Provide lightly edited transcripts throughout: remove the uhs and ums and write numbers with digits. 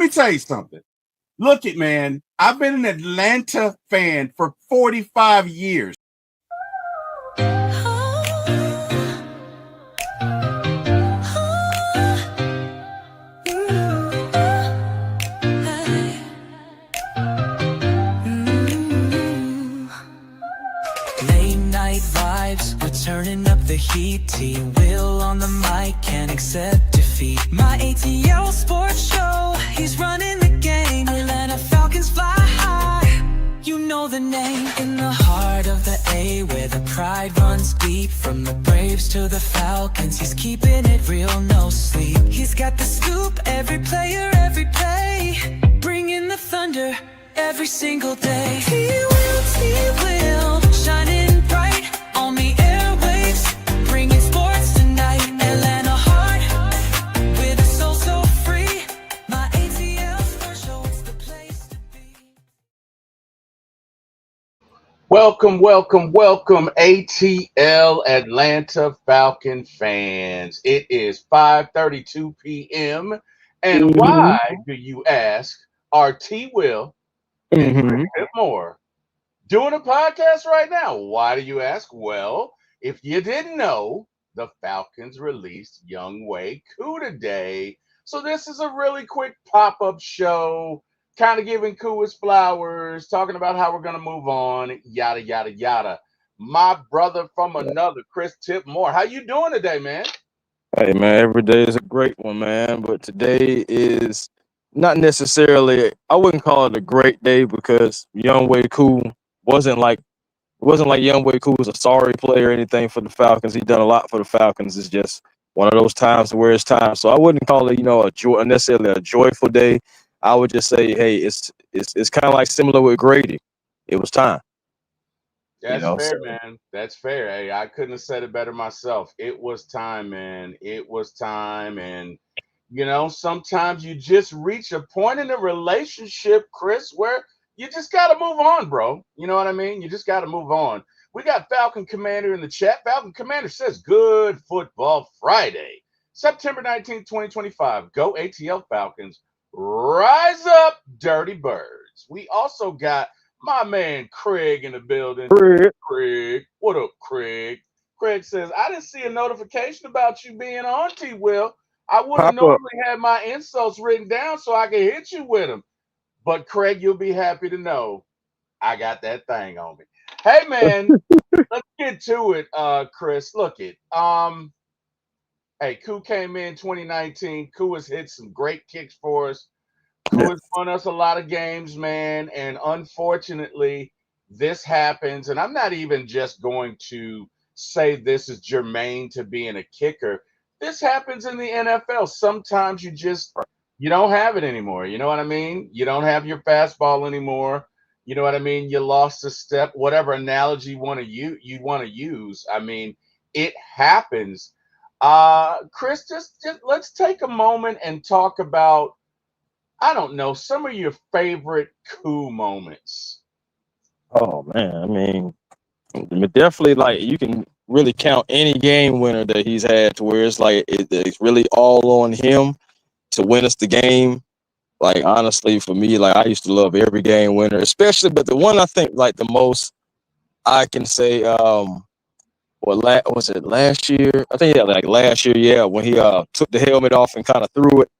me tell you something. Look it, man. I've been an Atlanta fan for 45 years. Turning up the heat, T Will on the mic, can't accept defeat. My ATL sports show, he's running the game. Atlanta Falcons fly high, you know the name. In the heart of the A, where the pride runs deep. From the Braves to the Falcons, he's keeping it real, no sleep. He's got the scoop, every player, every play, bringing the thunder every single day. T Will, shining bright on the airwaves, bringing sports tonight. Atlanta heart, with a soul so free. My ATL Sports Show is the place to be. Welcome, ATL Atlanta Falcon fans. It is 5:32 p.m. And why, do you ask, are T Will and Chris Whitmore doing a podcast right now? Why do you ask? Well, if you didn't know, the Falcons released Koo today. So this is a really quick pop-up show, kind of giving Koo his flowers, talking about how we're going to move on, yada, yada, yada. My brother from another, Chris Whitmore. How you doing today, man? Hey, man, every day is a great one, man. But today is not necessarily, I wouldn't call it a great day because Koo wasn't like Koo was a sorry player or anything for the Falcons. He done a lot for the Falcons. It's just one of those times where it's time. So I wouldn't call it, necessarily a joyful day. I would just say, hey, it's kind of like similar with Grady. It was time. That's fair, man. That's fair. Hey, I couldn't have said it better myself. It was time, man. It was time. And, sometimes you just reach a point in a relationship, Chris, where you just got to move on, bro. You know what I mean? You just got to move on. We got Falcon Commander in the chat. Falcon Commander says, good football Friday, September 19th, 2025. Go ATL Falcons. Rise up, Dirty Birds. We also got my man Craig in the building. Craig. What up, Craig? Craig says, I didn't see a notification about you being on, T Will. I would have normally had my insults written down so I could hit you with them. But Craig, you'll be happy to know I got that thing on me. Hey man, let's get to it, Chris. Look it. Hey, Koo came in 2019. Koo has hit some great kicks for us. Koo has won us a lot of games, man. And unfortunately, this happens. And I'm not even just going to say this is germane to being a kicker. This happens in the NFL. Sometimes you don't have it anymore. You know what I mean? You don't have your fastball anymore. You know what I mean? You lost a step, whatever analogy you want to use. I mean, it happens. Chris, just let's take a moment and talk about, I don't know, some of your favorite Koo moments. Oh man, I mean, definitely, like, you can really count any game winner that he's had to where it's like it's really all on him to win us the game. Like, honestly, for me, like, I used to love every game winner, especially, but the one I think like the most, I can say, was it last year? I think last year, when he took the helmet off and kind of threw it.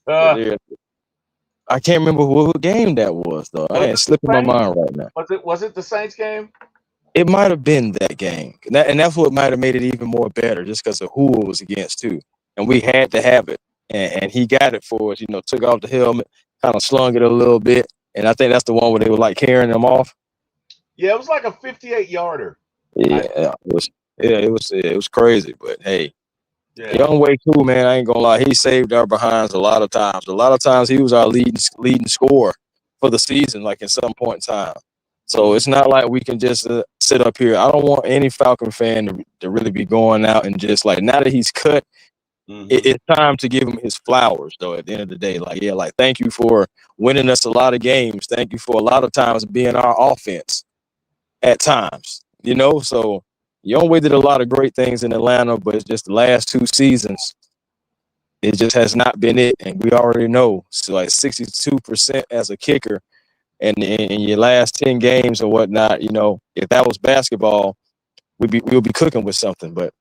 I can't remember what game that was though. I ain't slipping my mind right now. Was it the Saints game? It might have been that game, and that's what might have made it even more better, just because of who it was against too. And we had to have it, and he got it for us. Took off the helmet, kind of slung it a little bit, and I think that's the one where they were like carrying him off. Yeah, it was like a 58-yarder. Yeah, it was crazy, but hey. Yeah. Koo, man, I ain't gonna lie, he saved our behinds a lot of times. A lot of times he was our leading scorer for the season, like in some point in time. So it's not like we can just sit up here. I don't want any Falcon fan to really be going out and just like, now that he's cut, it's time to give him his flowers though. At the end of the day, thank you for winning us a lot of games. Thank you for a lot of times being our offense at times. So Youngway did a lot of great things in Atlanta, but it's just the last two seasons, It just has not been it, and we already know. So like 62% as a kicker, and in your last 10 games or whatnot, if that was basketball, we'll be cooking with something. But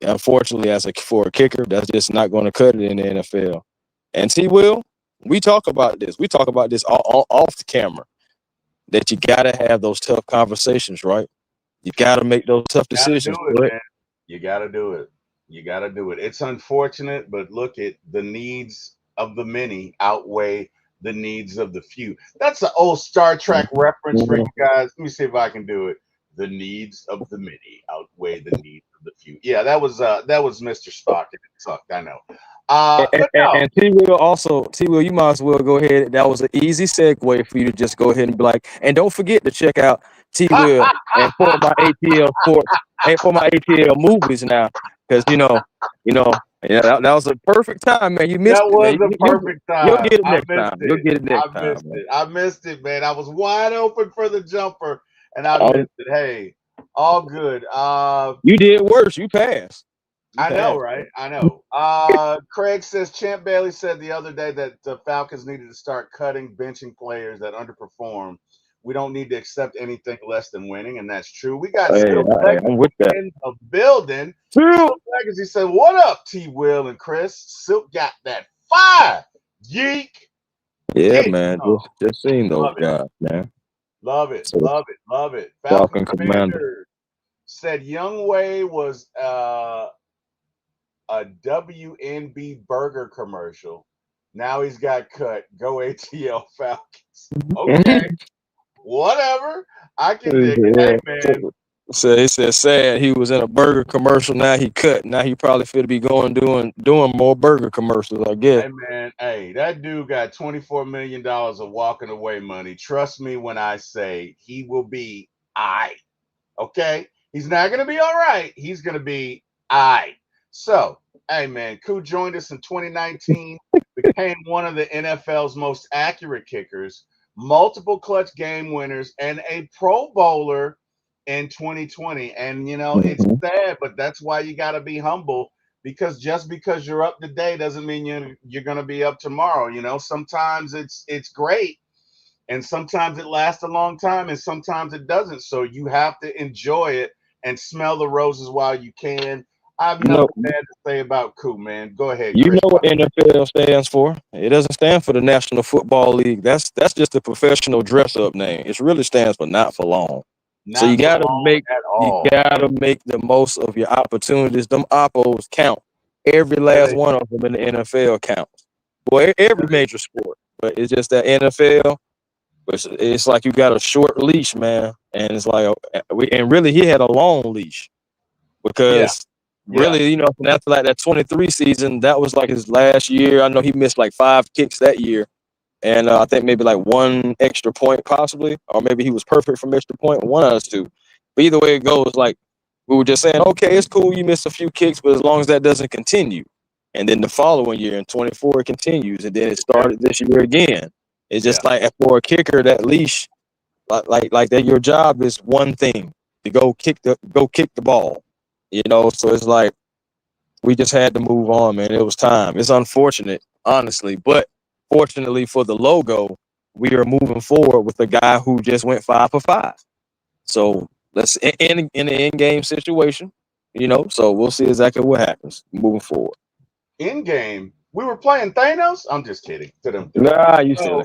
unfortunately, for a kicker, that's just not going to cut it in the NFL. And T. Will, we talk about this. We talk about this off the camera. That you got to have those tough conversations, right? You got to make those tough decisions. You gotta do it, man. You gotta do it. You gotta do it. It's unfortunate, but look at the needs of the many outweigh the needs of the few. That's an old Star Trek reference for you guys. Let me see if I can do it. The needs of the many outweigh the needs of the few. Yeah, that was Mr. Spock. It sucked, I know. But no. And T. Will, you might as well go ahead. That was an easy segue for you to just go ahead and be like, and don't forget to check out T. Will and for my ATL sports and for my ATL movies now, because that was a perfect time, man. You missed it. That was a perfect time. You'll get it next time. You'll get it next time. I missed it, man. I was wide open for the jumper, and I missed it. Hey, all good. You did worse. You passed. I know, right? I know. Craig says Champ Bailey said the other day that the Falcons needed to start cutting, benching players that underperform. We don't need to accept anything less than winning, and that's true. We got Silk Legacy in the building. Silk Legacy said, "What up, T. Will and Chris? Silk got that fire, yeek." Yeah, man. Just seeing those guys, man. Love it, love it. Falcon Commander said Youngway was a WNB burger commercial. Now he's got cut. Go ATL Falcons. Okay. Whatever. I can dig it. Hey, man. So it said sad he was in a burger commercial. Now he cut. Now he probably feel to be doing more burger commercials, I guess. Hey, man. Hey, that dude got $24 million of walking away money. Trust me when I say he will be all right. Okay? He's not going to be all right. He's going to be all right. So, hey, man, Koo joined us in 2019, became one of the NFL's most accurate kickers, multiple clutch game winners, and a Pro Bowler in 2020. And, it's sad, but that's why you got to be humble, because just because you're up today doesn't mean you're going to be up tomorrow. Sometimes it's great, and sometimes it lasts a long time, and sometimes it doesn't. So you have to enjoy it and smell the roses while you can. I have nothing bad to say about Koo, man. Go ahead. You know what NFL stands for? It doesn't stand for the National Football League. That's just a professional dress-up name. It really stands for not for long. So you gotta make the most of your opportunities. Them oppos count. Every last one of them in the NFL counts. Well, every major sport, but it's just that NFL. It's like you got a short leash, man, and it's like really he had a long leash because. Really, after like that 23 season, that was like his last year. I know he missed like 5 kicks that year. And I think maybe like 1 extra point possibly, or maybe he was perfect from extra point, one of those two. But either way it goes, like we were just saying, okay, it's cool. You missed a few kicks, but as long as that doesn't continue. And then the following year in 24, it continues. And then it started this year again. It's just like for a kicker, that leash, like that, your job is one thing, to go kick the ball. So it's like we just had to move on, man. It was time. It's unfortunate, honestly, but fortunately for the logo, we are moving forward with a guy who just went 5 for 5. So let's in an in-game situation, So we'll see exactly what happens moving forward. In game, we were playing Thanos. I'm just kidding. Nah, you silly.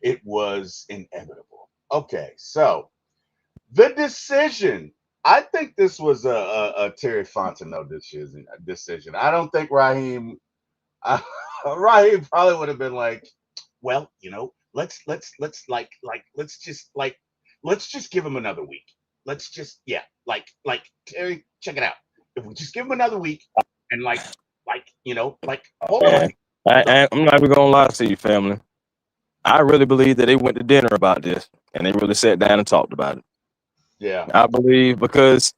It was inevitable. Okay, so the decision. I think this was a Terry Fontenot decision. I don't think Raheem probably would have been like, well, let's just give him another week. Let's just like Terry, check it out. If we just give him another week and hold on. I'm not even gonna lie to you, family. I really believe that they went to dinner about this and they really sat down and talked about it. Yeah, I believe, because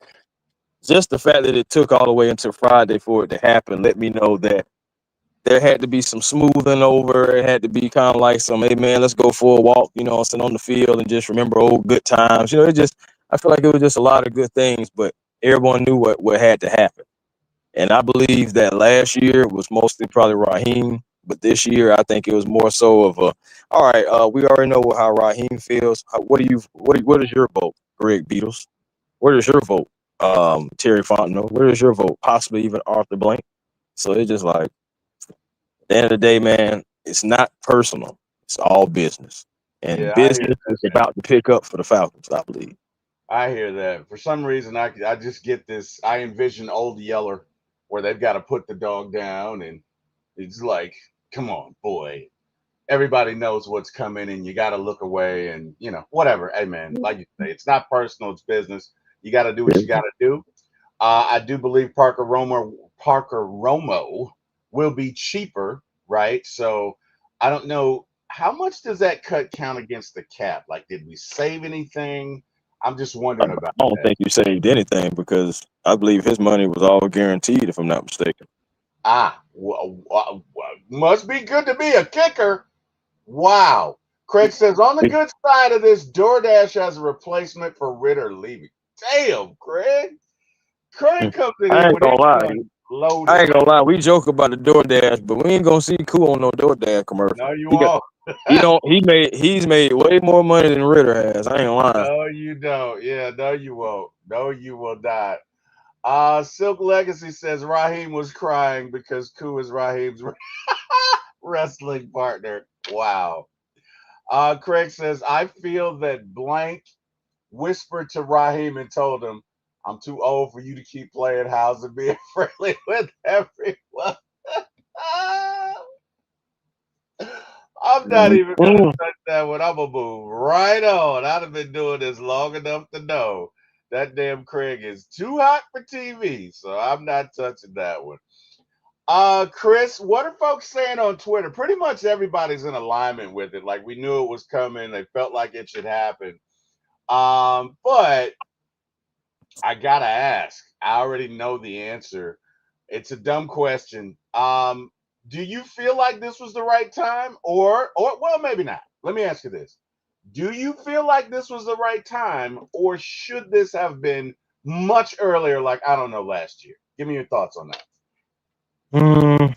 just the fact that it took all the way until Friday for it to happen let me know that there had to be some smoothing over. It had to be kind of like some, hey man, let's go for a walk, sit on the field and just remember old good times. I feel like it was just a lot of good things, but everyone knew what had to happen. And I believe that last year was mostly probably Raheem, but this year I think it was more so of a. All right, we already know how Raheem feels. What is your vote, Greg Beatles? What is your vote, Terry Fontenot? What is your vote? Possibly even Arthur Blank. So it's just like at the end of the day, man, it's not personal. It's all business, and Yeah, I hear business that, is man. about to pick up for the Falcons, I believe. I hear that. For some reason, I just get this. I envision Old Yeller, where they've got to put the dog down, and it's like, come on, boy. Everybody knows what's coming, and you got to look away, and whatever. Hey, man, like you say, it's not personal; it's business. You got to do what you got to do. I do believe Parker Romo will be cheaper, right? So I don't know how much does that cut count against the cap. Like, did we save anything? I'm just I wondering about don't that. think you saved anything because I believe his money was all guaranteed, if I'm not mistaken. Must be good to be a kicker. Wow. Craig says on the good side of this, DoorDash has a replacement for Ritter leaving. Damn, Craig. Craig comes in I here ain't with his gonna lie. gun I loaded. ain't gonna lie. We joke about the DoorDash, but we ain't gonna see Koo on no DoorDash commercial. No, you He got won't. he don't he's made way more money than Ritter has. I ain't lying. No, you don't. Yeah, no, you won't. No, you will not. Silk Legacy says Raheem was crying because Koo is Raheem's wrestling partner. Wow. Craig says, I feel that blank whispered to Raheem and told him, I'm too old for you to keep playing house and being friendly with everyone. I'm not even gonna Mm. touch that one. I'm gonna move right on. I'd have been doing this long enough to know that damn Craig is too hot for TV, so I'm not touching that one. Chris, what are folks saying on Twitter? Pretty much everybody's in alignment with it. Like we knew it was coming. They felt like it should happen. But I gotta ask. I already know the answer. It's a dumb question. Do you feel like this was the right time, or well, maybe not. Let me ask you this: do you feel like this was the right time, or should this have been much earlier? Like I don't know, last year. Give me your thoughts on that. Mm.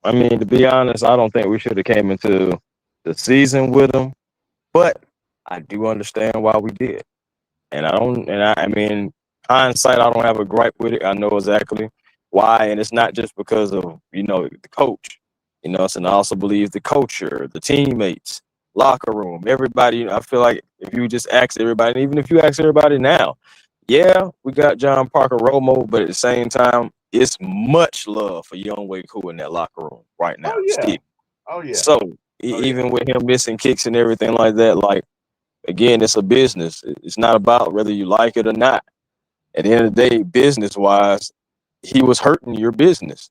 I mean, to be honest, I don't think we should have came into the season with him, but I do understand why we did. And I don't, and I mean, hindsight, I don't have a gripe with it. I know exactly why, and it's not just because of the coach. And I also believe the culture, the teammates, locker room, everybody. I feel like if you just ask everybody, and even if you ask everybody now, yeah, we got John Parker Romo, but at the same time, it's much love for Young Way Cool in that locker room right now. Oh yeah. Still, Oh yeah. so Oh yeah. even with him missing kicks and everything like that, like again, it's a business. It's not about whether you like it or not. At the end of the day, business wise, he was hurting your business.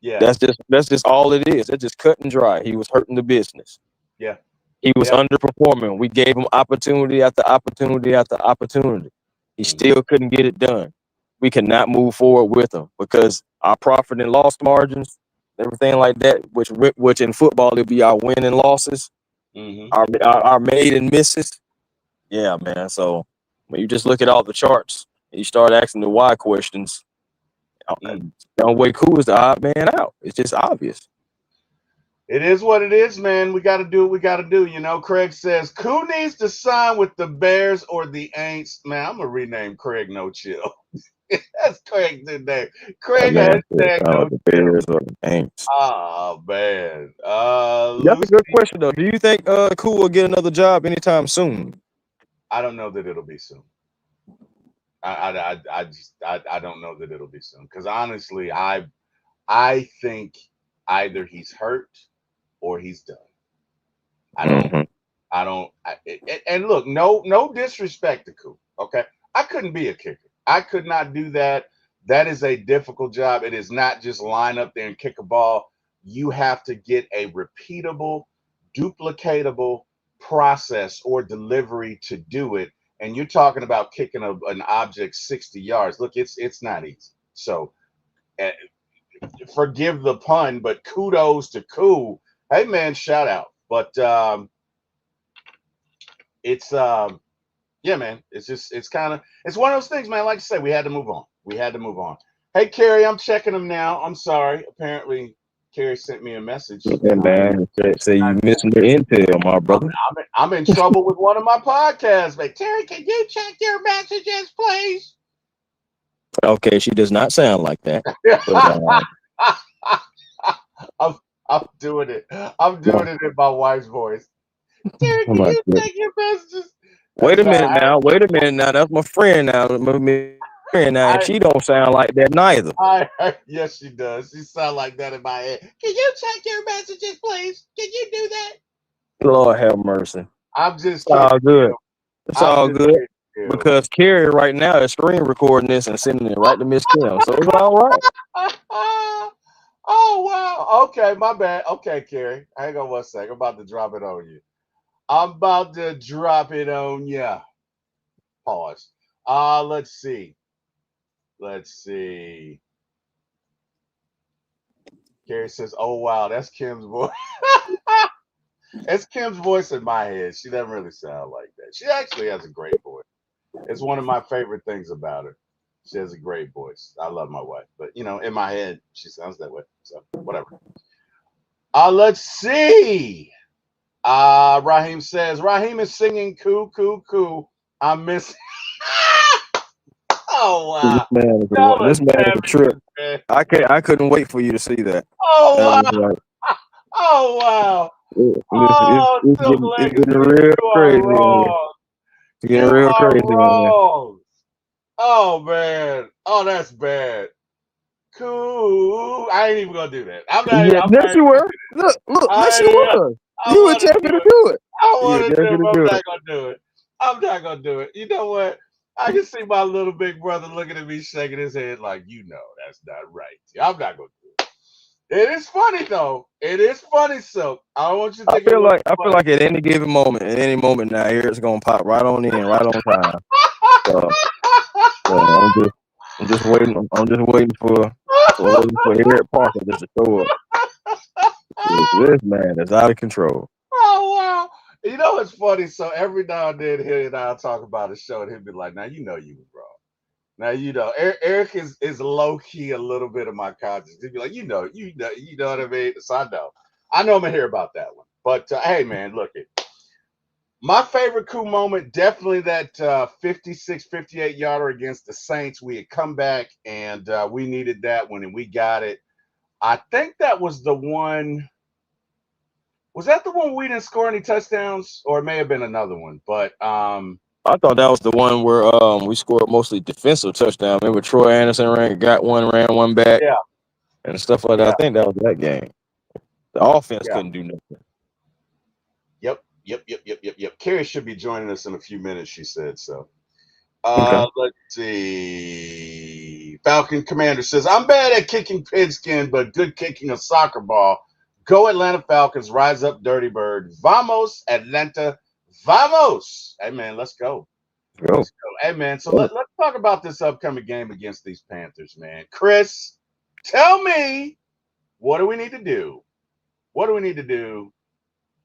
Yeah. That's just all it is. That's just cut and dry. He was hurting the business. Yeah. He was Yeah. underperforming. We gave him opportunity after opportunity after opportunity. He Mhm. still couldn't get it done. We cannot move forward with him because our profit and loss margins, everything like that, which in football it'll be our win and losses, Mhm. our made and misses. Yeah, man. So when you just look at all the charts and you start asking the why questions, Mm. Young Way Cool is the odd man out. It's just obvious. It is what it is, man. We got to do what we got to do. Craig says, who needs to sign with the Bears or the Aints? Man, I'm going to rename Craig No Chill. That's Craig's new name. That Craig man said, hashtag sound No like the Chill. Bears or the Aints. Oh, man. That's a Lucy, good question though. Do you think Cool will get another job anytime soon? I don't know that it'll be soon. I don't know that it'll be soon because honestly, I think either he's hurt or he's done. I don't. Mm-hmm. I don't. And look, no disrespect to Coop. Okay, I couldn't be a kicker. I could not do that. That is a difficult job. It is not just line up there and kick a ball. You have to get a repeatable, duplicatable process or delivery to do it. And you're talking about kicking an object 60 yards. Look, it's not easy. So uh, forgive the pun, but kudos to Koo. Hey man, shout out. But it's yeah, man. It's just it's one of those things, man. Like I said, we had to move on. We had to move on. Hey, Carrie, I'm checking them now. I'm sorry. Apparently, Carrie sent me a message. Yeah, man. Say you missing the intel, my brother. I'm in trouble with one of my podcasts. Like, Terry, can you check your messages, please? Okay, she does not sound like that. But I'm, I'm doing it. I'm doing it in my wife's voice. Terry, can you check your messages? Wait a minute now. Wait a minute now. That's my friend now. And she don't sound like that neither. Yes, she does. She sound like that in my head. Can you check your messages, please? Can you do that? Lord have mercy. I'm just It's all good. It's all good kidding. because Carrie right now is screen recording this and sending it right to Miss Kim, so it's all right. Oh wow. Okay, my bad. Okay, Carrie. Hang on one sec. I'm about to drop it on you. I'm about to drop it on ya. Pause. Let's see. Let's see. Carrie says, "Oh wow, that's Kim's voice." It's Kim's voice in my head. She doesn't really sound like that. She actually has a great voice. It's one of my favorite things about her. She has a great voice. I love my wife, but in my head, she sounds that way. So whatever. Let's see. Raheem says Raheem is singing "Koo Koo Koo." I'm missing. Oh wow! This man is a trip. Man. I couldn't wait for you to see that. Oh wow! Oh wow! It's getting real crazy. It's getting real crazy. Wrong. Oh man! Oh, that's bad. Cool. I ain't even gonna do that. I'm not. Yeah, yes, you were. Look, yes, you were. You were attempting to do it. I want to do it. I'm not gonna do it. I'm not gonna do it. You know what? I can see my little big brother looking at me, shaking his head like, that's not right. I'm not gonna do it. It is funny though. It is funny, so I don't want you to think. I feel like at any given moment, now, here it's gonna pop right on in, right on time. So I'm just waiting. I'm just waiting for Eric Parker just to show up. This man is out of control. Oh wow! You know what's funny? So every now and then, he and I'll talk about a show, and he'll be like, "Now you know you was wrong." Now Eric is low key a little bit of my conscience. He'd be like, you know what I mean. So I know I'm gonna hear about that one. But hey, man, look it. My favorite Koo moment, definitely that 56, 58 yarder against the Saints. We had come back and we needed that one, and we got it. I think that was the one. Was that the one we didn't score any touchdowns, or it may have been another one? But I thought that was the one where we scored mostly defensive touchdown. Remember Troy Anderson ran one back, and stuff like that. I think that was that game. The offense couldn't do nothing. Yep. Carrie should be joining us in a few minutes, she said so. Okay. Let's see. Falcon Commander says, I'm bad at kicking pigskin, but good kicking a soccer ball. Go Atlanta Falcons, rise up Dirty Bird. Vamos, Atlanta. Vamos. Hey, man, let's go. Let's go. Hey, man, so let's talk about this upcoming game against these Panthers, man. Chris, tell me, what do we need to do? What do we need to do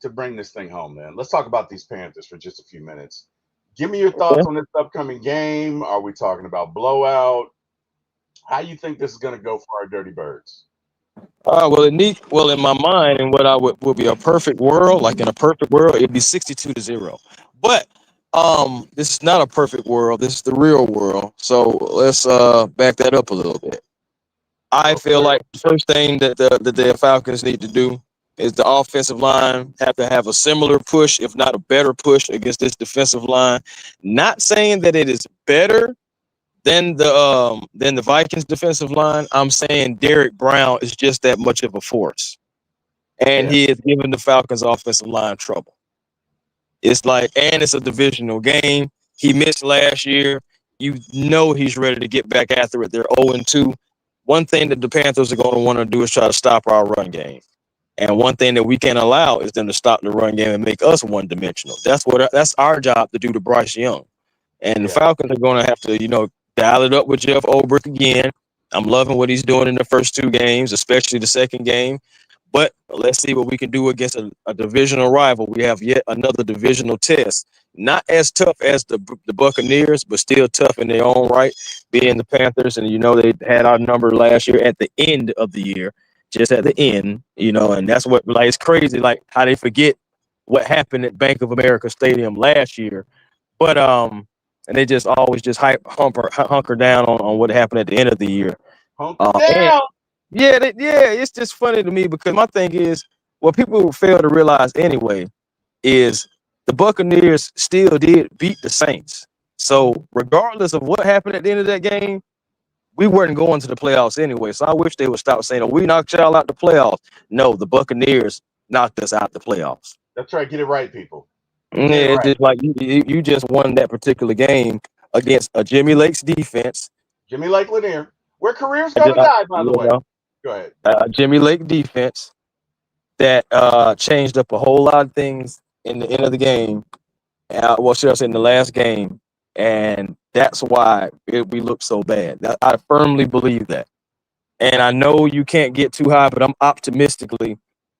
to bring this thing home, man? Let's talk about these Panthers for just a few minutes. Give me your thoughts on this upcoming game. Are we talking about blowout? How you think this is going to go for our Dirty Birds? Well, in my mind, and what I would be a perfect world, like in a perfect world, it'd be 62-0. But this is not a perfect world. This is the real world. So let's back that up a little bit. I feel like the first thing that the Falcons need to do is the offensive line have to have a similar push, if not a better push, against this defensive line. Not saying that it is better than the Vikings defensive line. I'm saying Derek Brown is just that much of a force, and he is giving the Falcons offensive line trouble. It's like, and it's a divisional game. He missed last year. You know he's ready to get back after it. They're 0-2. One thing that the Panthers are going to want to do is try to stop our run game. And one thing that we can't allow is them to stop the run game and make us one-dimensional. That's our job to do to Bryce Young. And the Falcons are going to have to, dial it up with Jeff Ulbrich again. I'm loving what he's doing in the first two games, especially the second game. But let's see what we can do against a divisional rival. We have yet another divisional test. Not as tough as the Buccaneers, but still tough in their own right, being the Panthers. And, they had our number last year at the end of the year, just at the end, and that's what, like, it's crazy, like, how they forget what happened at Bank of America Stadium last year. But, and they just always just hunker down on what happened at the end of the year. Hunker And down. yeah, it's just funny to me because my thing is, what people fail to realize anyway is the Buccaneers still did beat the Saints. So regardless of what happened at the end of that game, we weren't going to the playoffs anyway. So I wish they would stop saying, "Oh, we knocked y'all out the playoffs." No, the Buccaneers knocked us out the playoffs. That's right. Get it right, people. Yeah, Get it it's right. just like you just won that particular game against a Jimmy Lake's defense. Jimmy Lake Lanier. Where careers go to die, by the way. Go ahead. Jimmy Lake defense that changed up a whole lot of things in the end of the game. Well, should I say in the last game? And that's why we look so bad. I firmly believe that. And I know you can't get too high, but I'm optimistically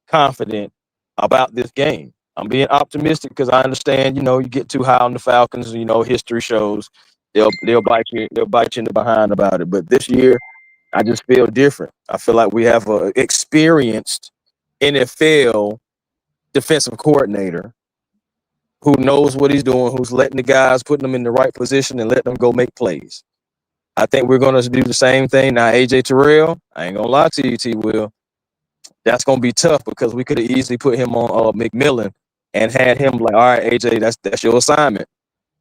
confident about this game. I'm being optimistic because I understand, you get too high on the Falcons, history shows they'll bite you in the behind about it. But this year, I just feel different. I feel like we have a experienced NFL defensive coordinator who knows what he's doing, who's letting the guys, putting them in the right position and let them go make plays. I think we're going to do the same thing. Now, AJ Terrell, I ain't going to lie to you, T. Will. That's going to be tough because we could have easily put him on McMillan and had him like, all right, AJ, that's your assignment.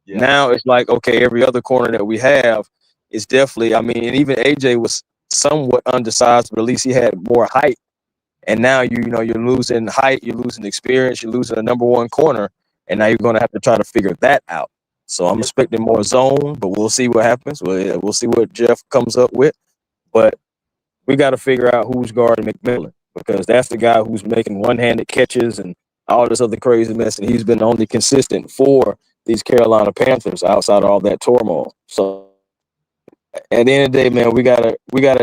Yeah. Now it's like, okay, every other corner that we have is definitely, and even AJ was somewhat undersized, but at least he had more height. And now you're losing height, you're losing experience, you're losing a number one corner, and now you're going to have to try to figure that out. So I'm expecting more zone, but we'll see what happens. We'll see what Jeff comes up with. But we got to figure out who's guarding McMillan because that's the guy who's making one-handed catches and all this other crazy mess, and he's been only consistent for these Carolina Panthers outside of all that turmoil. So at the end of the day, man, we gotta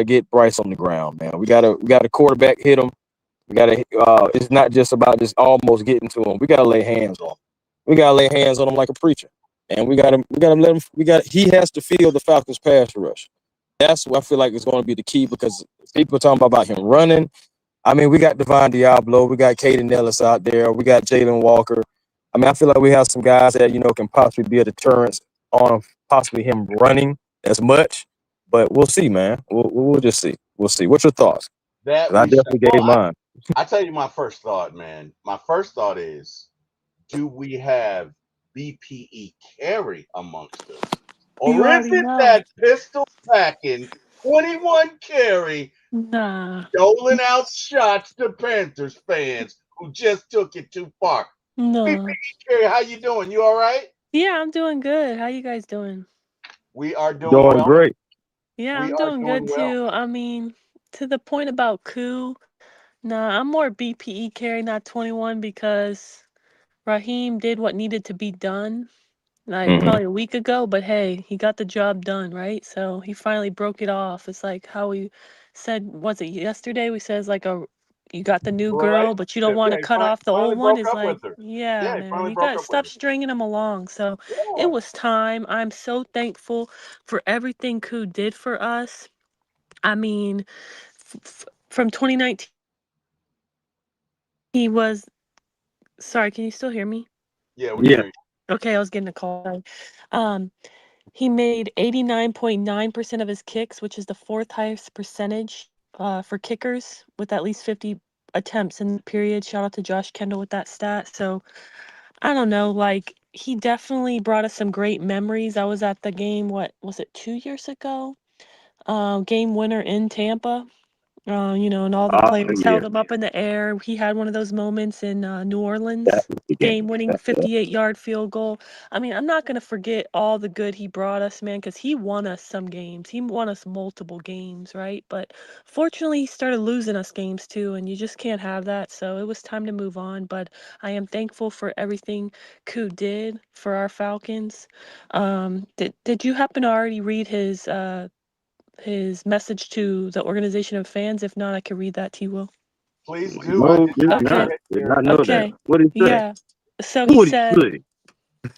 get Bryce on the ground, man. We gotta quarterback hit him. We gotta. It's not just about just almost getting to him. We gotta lay hands on him. We gotta lay hands on him like a preacher, and we gotta let him. He has to feel the Falcons' pass rush. That's what I feel like is going to be the key because people are talking about him running. We got Devon Diablo, we got Caden Ellis out there, we got Jalen Walker. I feel like we have some guys that can possibly be a deterrence on possibly him running as much, but we'll see, man. We'll just see. We'll see. What's your thoughts? I definitely gave mine. I tell you my first thought, man. My first thought is, do we have BPE carry amongst us? Or is it that pistol packing 21 carry doling out shots to Panthers fans who just took it too far? No. BPE carry, how you doing? You all right? Yeah, I'm doing good. How you guys doing? We are doing well. Great. Yeah, I'm doing good too. To the point about Koo, nah, I'm more BPE carry, not 21, because Raheem did what needed to be done, probably a week ago, but hey, he got the job done, right? So he finally broke it off. It's like how we said, was it yesterday? We said it's like you got the new girl, but you don't want to cut off the old one. It's like, yeah, man, you got to stop stringing them along. So it was time. I'm so thankful for everything Koo did for us. From 2019, he was, sorry, can you still hear me? Yeah, we hear you. Okay, I was getting a call. He made 89.9% of his kicks, which is the fourth highest percentage for kickers with at least 50 attempts in the period. Shout out to Josh Kendall with that stat. So I don't know, he definitely brought us some great memories. I was at the game, what was it, 2 years ago? Game winner in Tampa. And all the players held him up in the air. He had one of those moments in New Orleans, game-winning 58-yard field goal. I'm not going to forget all the good he brought us, man, because he won us some games. He won us multiple games, right? But fortunately, he started losing us games too, and you just can't have that. So it was time to move on. But I am thankful for everything Koo did for our Falcons. Did you happen to already read his message to the organization of fans? If not, I could read that to you, Will. Please do. I No, did did not Okay. not. hear it Did here. not know that. Okay. What did he say? Yeah. So What did he say?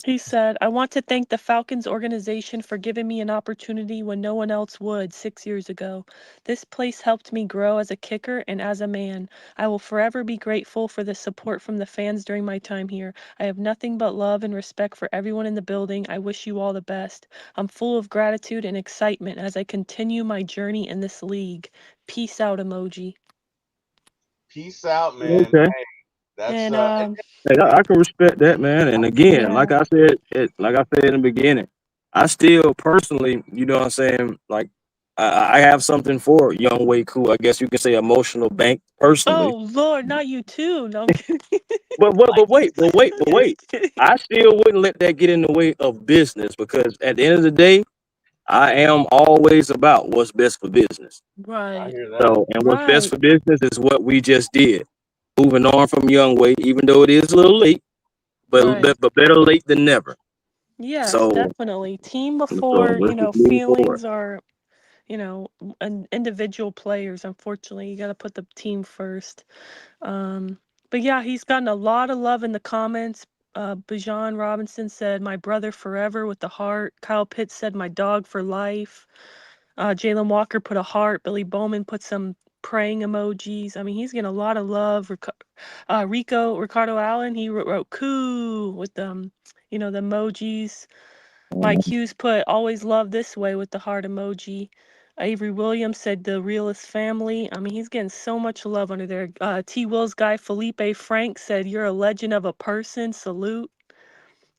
he said, I want to thank the Falcons organization for giving me an opportunity when no one else would 6 years ago. This place helped me grow as a kicker and as a man. I will forever be grateful for the support from the fans during my time here. I have nothing but love and respect for everyone in the building. I wish you all the best. I'm full of gratitude and excitement as I continue my journey in this league. Peace out emoji. Peace out, man. Okay. That's And Hey, I can respect that, man. And again, yeah. like I said in the beginning, I still personally, you know what I'm saying, like I have something for Young Way Cool. I guess you can say emotional bank personally. Oh Lord, not you too. No, I'm kidding. But Just wait. kidding. I still wouldn't let that get in the way of business because at the end of the day, I am always about what's best for business. I Right. hear that. So, and what's best Right. for business is what we just did. Moving on from Young Way, even though it is a little late, Right. but better late than never. Yes, So, definitely. Team so before, let's just move forward. feelings are, individual players. Unfortunately, you got to put the team first. Um, but yeah, he's gotten a lot of love in the comments. Bijan Robinson said, "My brother forever" with the heart. Kyle Pitts said, "My dog for life." Jalen Walker put a heart. Billy Bowman put some praying emojis. I mean, he's getting a lot of love. Ricardo Allen, he wrote "Koo" with the emojis. Mike Hughes put "Always love this way" with the heart emoji. Avery Williams said "The realest family." I mean, he's getting so much love under there. T. Will's guy Felipe Frank said, "You're a legend of a person. Salute."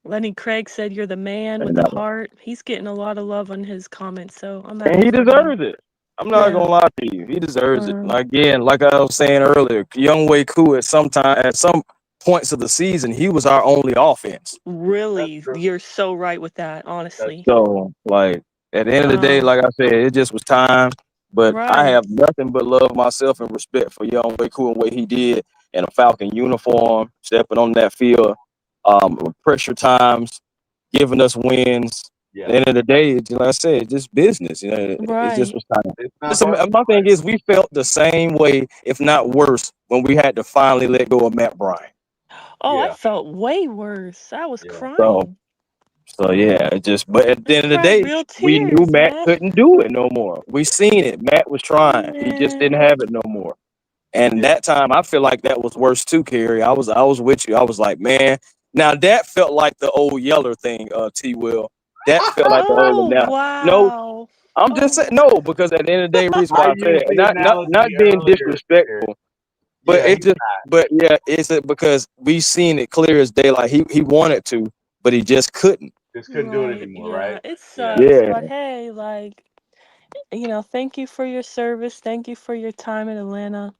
Lenny Craig said, "You're the man" with And, the heart. He's getting a lot of love on his comments, so I'm and happy he for him. deserves it. I'm not Yeah. gonna lie to you. He deserves it. Um, Again, like I was saying earlier, Young Way Koo at some points of the season, he was our only offense. That's really, true. you're so right with that, That's honestly. true. So, like at the end of the day, Um, like I said, it just was time. But I right, have nothing but love myself and respect for Young Way Cool and what he did in a Falcon uniform, stepping on that field, with pressure times, giving us wins. At Yeah. the end of the day, like I said, it's just business. You know, it just right. was time. It's not Listen, hard to my thing play. is, we felt the same way, if not worse, when we had to finally let go of Matt Bryant. Oh, I Yeah. felt way worse. I was Yeah. So, crying. so yeah, it just. But at I the end of the cried day, real we knew tears, Matt man. couldn't do it no more. We seen it. Matt was trying. He just Yeah. didn't have it no more. And Yeah. that time, I feel like that was worse too, Kerry. I was with you. I was like, man. Now that felt like the old Yeller thing, T. Will. That felt like the old. Oh, Now, no, wow. I'm just Oh, saying no because at the end of the day, reason I why I say used it, the not analogy being earlier here. disrespectful, but Yeah, it just, but yeah, it's because we seen it clear as day. Like he wanted to, but he just couldn't. just couldn't do it right. anymore, Yeah, right? it Yeah. sucks, Yeah, but hey, like, thank you for your service. Thank you for your time in Atlanta.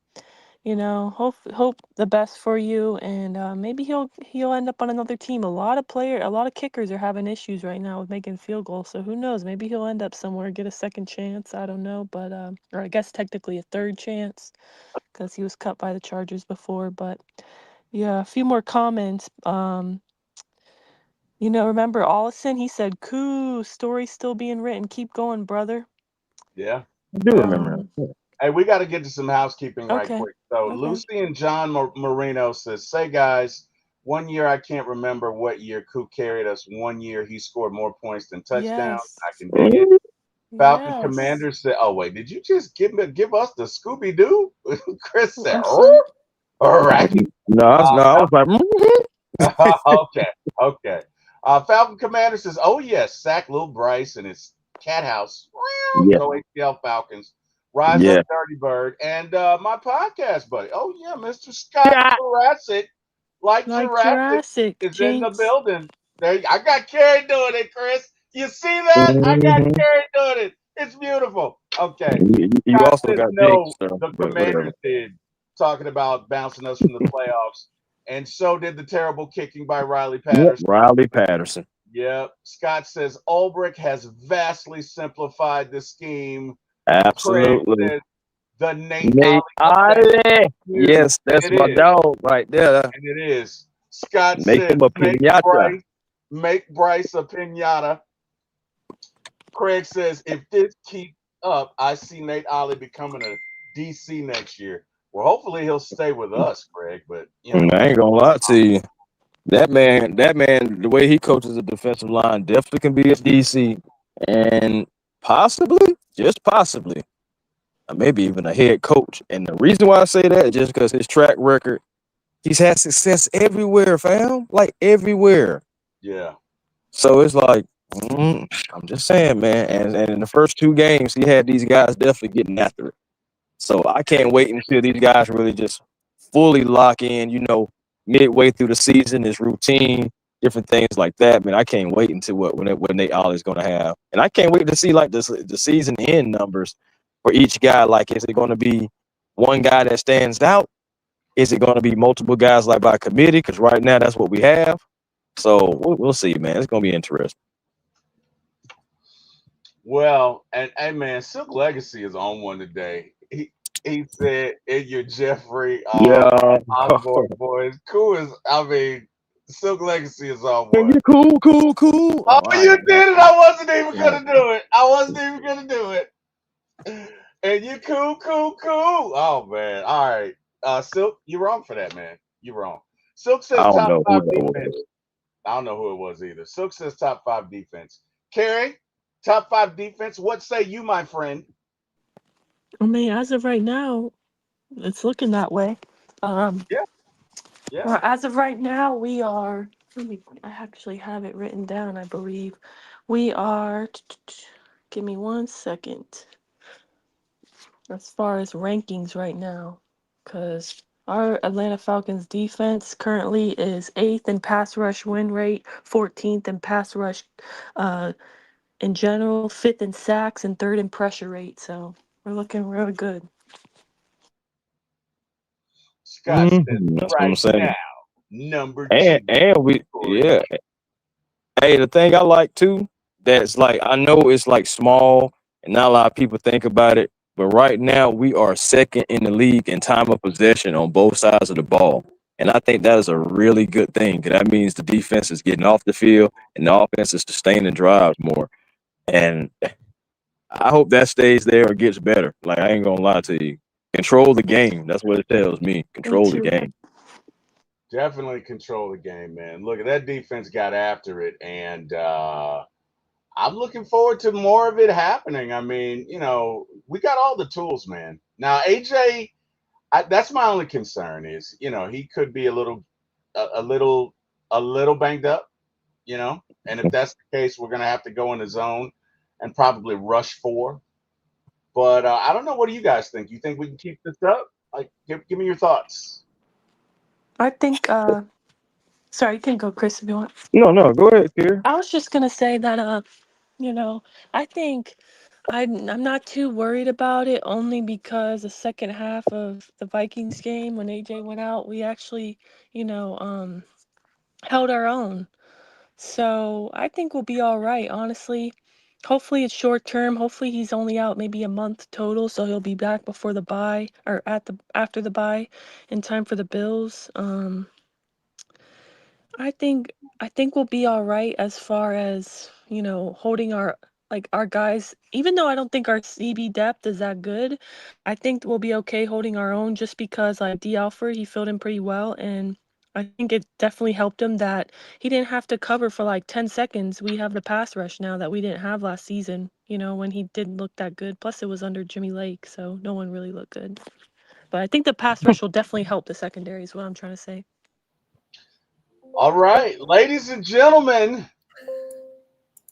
Hope the best for you, and maybe he'll end up on another team. A lot of kickers are having issues right now with making field goals. So who knows? Maybe he'll end up somewhere, get a second chance. I don't know, but or I guess technically a third chance because he was cut by the Chargers before. But yeah, a few more comments. Remember Allison? He said, "Cool, story still being written. Keep going, brother." Yeah. I do remember. Um, Hey, we got to get to some housekeeping right okay, quick. So, okay, Lucy and John Marino says, "Say, guys, one year I can't remember what year Coop carried us. One year he scored more points than touchdowns. yes, I can dig it." Falcon yes. Commander said, "Oh wait, did you just give us the Scooby Doo?" Chris said, I'm sorry. "Oh, all right." No, I was like, Okay, okay. Falcon Commander says, "Oh yes, sack Lil Bryce and his cat house. yeah, Go ATL Falcons. Rise up, yeah. Dirty Bird, and my podcast buddy. Oh yeah, Mr. Scott Yeah. Jurassic, like Like Jurassic, Jurassic, is in the Jinx. building. There, I got Carrie doing it, Chris. You see that? I got Mhm. Carrie doing it. It's beautiful. Okay. You Scott also says got no. Jinx, so, The but whatever. Commanders did, talking about bouncing us from the playoffs. And so did the terrible kicking by Riley Yep, Patterson. Riley Patterson. Yep. Scott says Ulbrich has vastly simplified the scheme. Craig Absolutely. says the Nate Nate Ollie effect Ali. is huge. Yes, that's And my it is. dog right there. And it is. Scott Make says him a pinata. Make Bryce a pinata. Craig says if this keeps up, I see Nate Ollie becoming a DC next year. Well, hopefully he'll stay with us, Greg. But I ain't gonna lie to you. That man, the way he coaches the defensive line definitely can be a DC and possibly, just possibly, maybe even a head coach. And the reason why I say that is just because his track record, he's had success everywhere, fam. Like everywhere. yeah, So it's like, I'm just saying, man. And in the first 2 games, he had these guys definitely getting after it. So I can't wait until these guys really just fully lock in, midway through the season, his routine, different things like that. Man, I can't wait until when Nate Ollie's going to have. And I can't wait to see like the season end numbers for each guy. Like, is it going to be one guy that stands out? Is it going to be multiple guys like by committee? Because right now that's what we have. So we'll see, man. It's going to be interesting. well, and hey, man, Silk Legacy is on one today. He said, "In your Jeffrey, Yeah. Osborne boys, cool as I mean, Silk Legacy is on Man, one." you cool. Oh, All right. you did it! I wasn't even gonna do it. I wasn't even gonna do it. And you cool. Oh man, all right. Silk, you're wrong for that, man. You're wrong. Silk I says don't top know who 5 that defense. was. I don't know who it was either. Silk says top 5 defense. Carrie, top 5 defense. What say you, my friend? I mean, as of right now, it's looking that way. Yeah, yeah. Well, as of right now, we are. I actually have it written down. I believe we are. Give me 1 second. As far as rankings right now, because our Atlanta Falcons defense currently is 8th in pass rush win rate, 14th in pass rush in general, 5th in sacks, and 3rd in pressure rate. So we're looking really good. Scott says That's what I'm right saying. now, number And 2. we Corey. yeah. Hey, the thing I like too, that's like I know it's like small and not a lot of people think about it, but right now we are second in the league in time of possession on both sides of the ball. And I think that is a really good thing. 'Cause that means the defense is getting off the field and the offense is sustaining drives more. And I hope that stays there or gets better. Like I ain't gonna lie to you. Control the game. That's what it tells me. Me Control the too. game. Definitely control the game, man. Look at that defense got after it, and I'm looking forward to more of it happening. I mean, we got all the tools, man. Now, AJ, that's my only concern is, he could be a little, a little banged up, and if that's the case, we're gonna have to go in the zone and probably rush 4. But I don't know. What do you guys think? You think we can keep this up? Like, give me your thoughts. I think, sorry, you can go, Chris, if you want. No, go ahead, Pierre. I was just going to say that, you know, I think I'm not too worried about it only because the second half of the Vikings game when AJ went out, we actually, held our own. So I think we'll be all right, honestly. Hopefully it's short term. Hopefully he's only out maybe a month total, so he'll be back before the bye or after the bye in time for the Bills. I think we'll be all right as far as, holding our guys. Even though I don't think our CB depth is that good, I think we'll be okay holding our own just because like D Alford, he filled in pretty well, and I think it definitely helped him that he didn't have to cover for like 10 seconds. We have the pass rush now that we didn't have last season, when he didn't look that good. Plus it was under Jimmy Lake, so no one really looked good. But I think the pass rush will definitely help the secondary is what I'm trying to say. All right, ladies and gentlemen,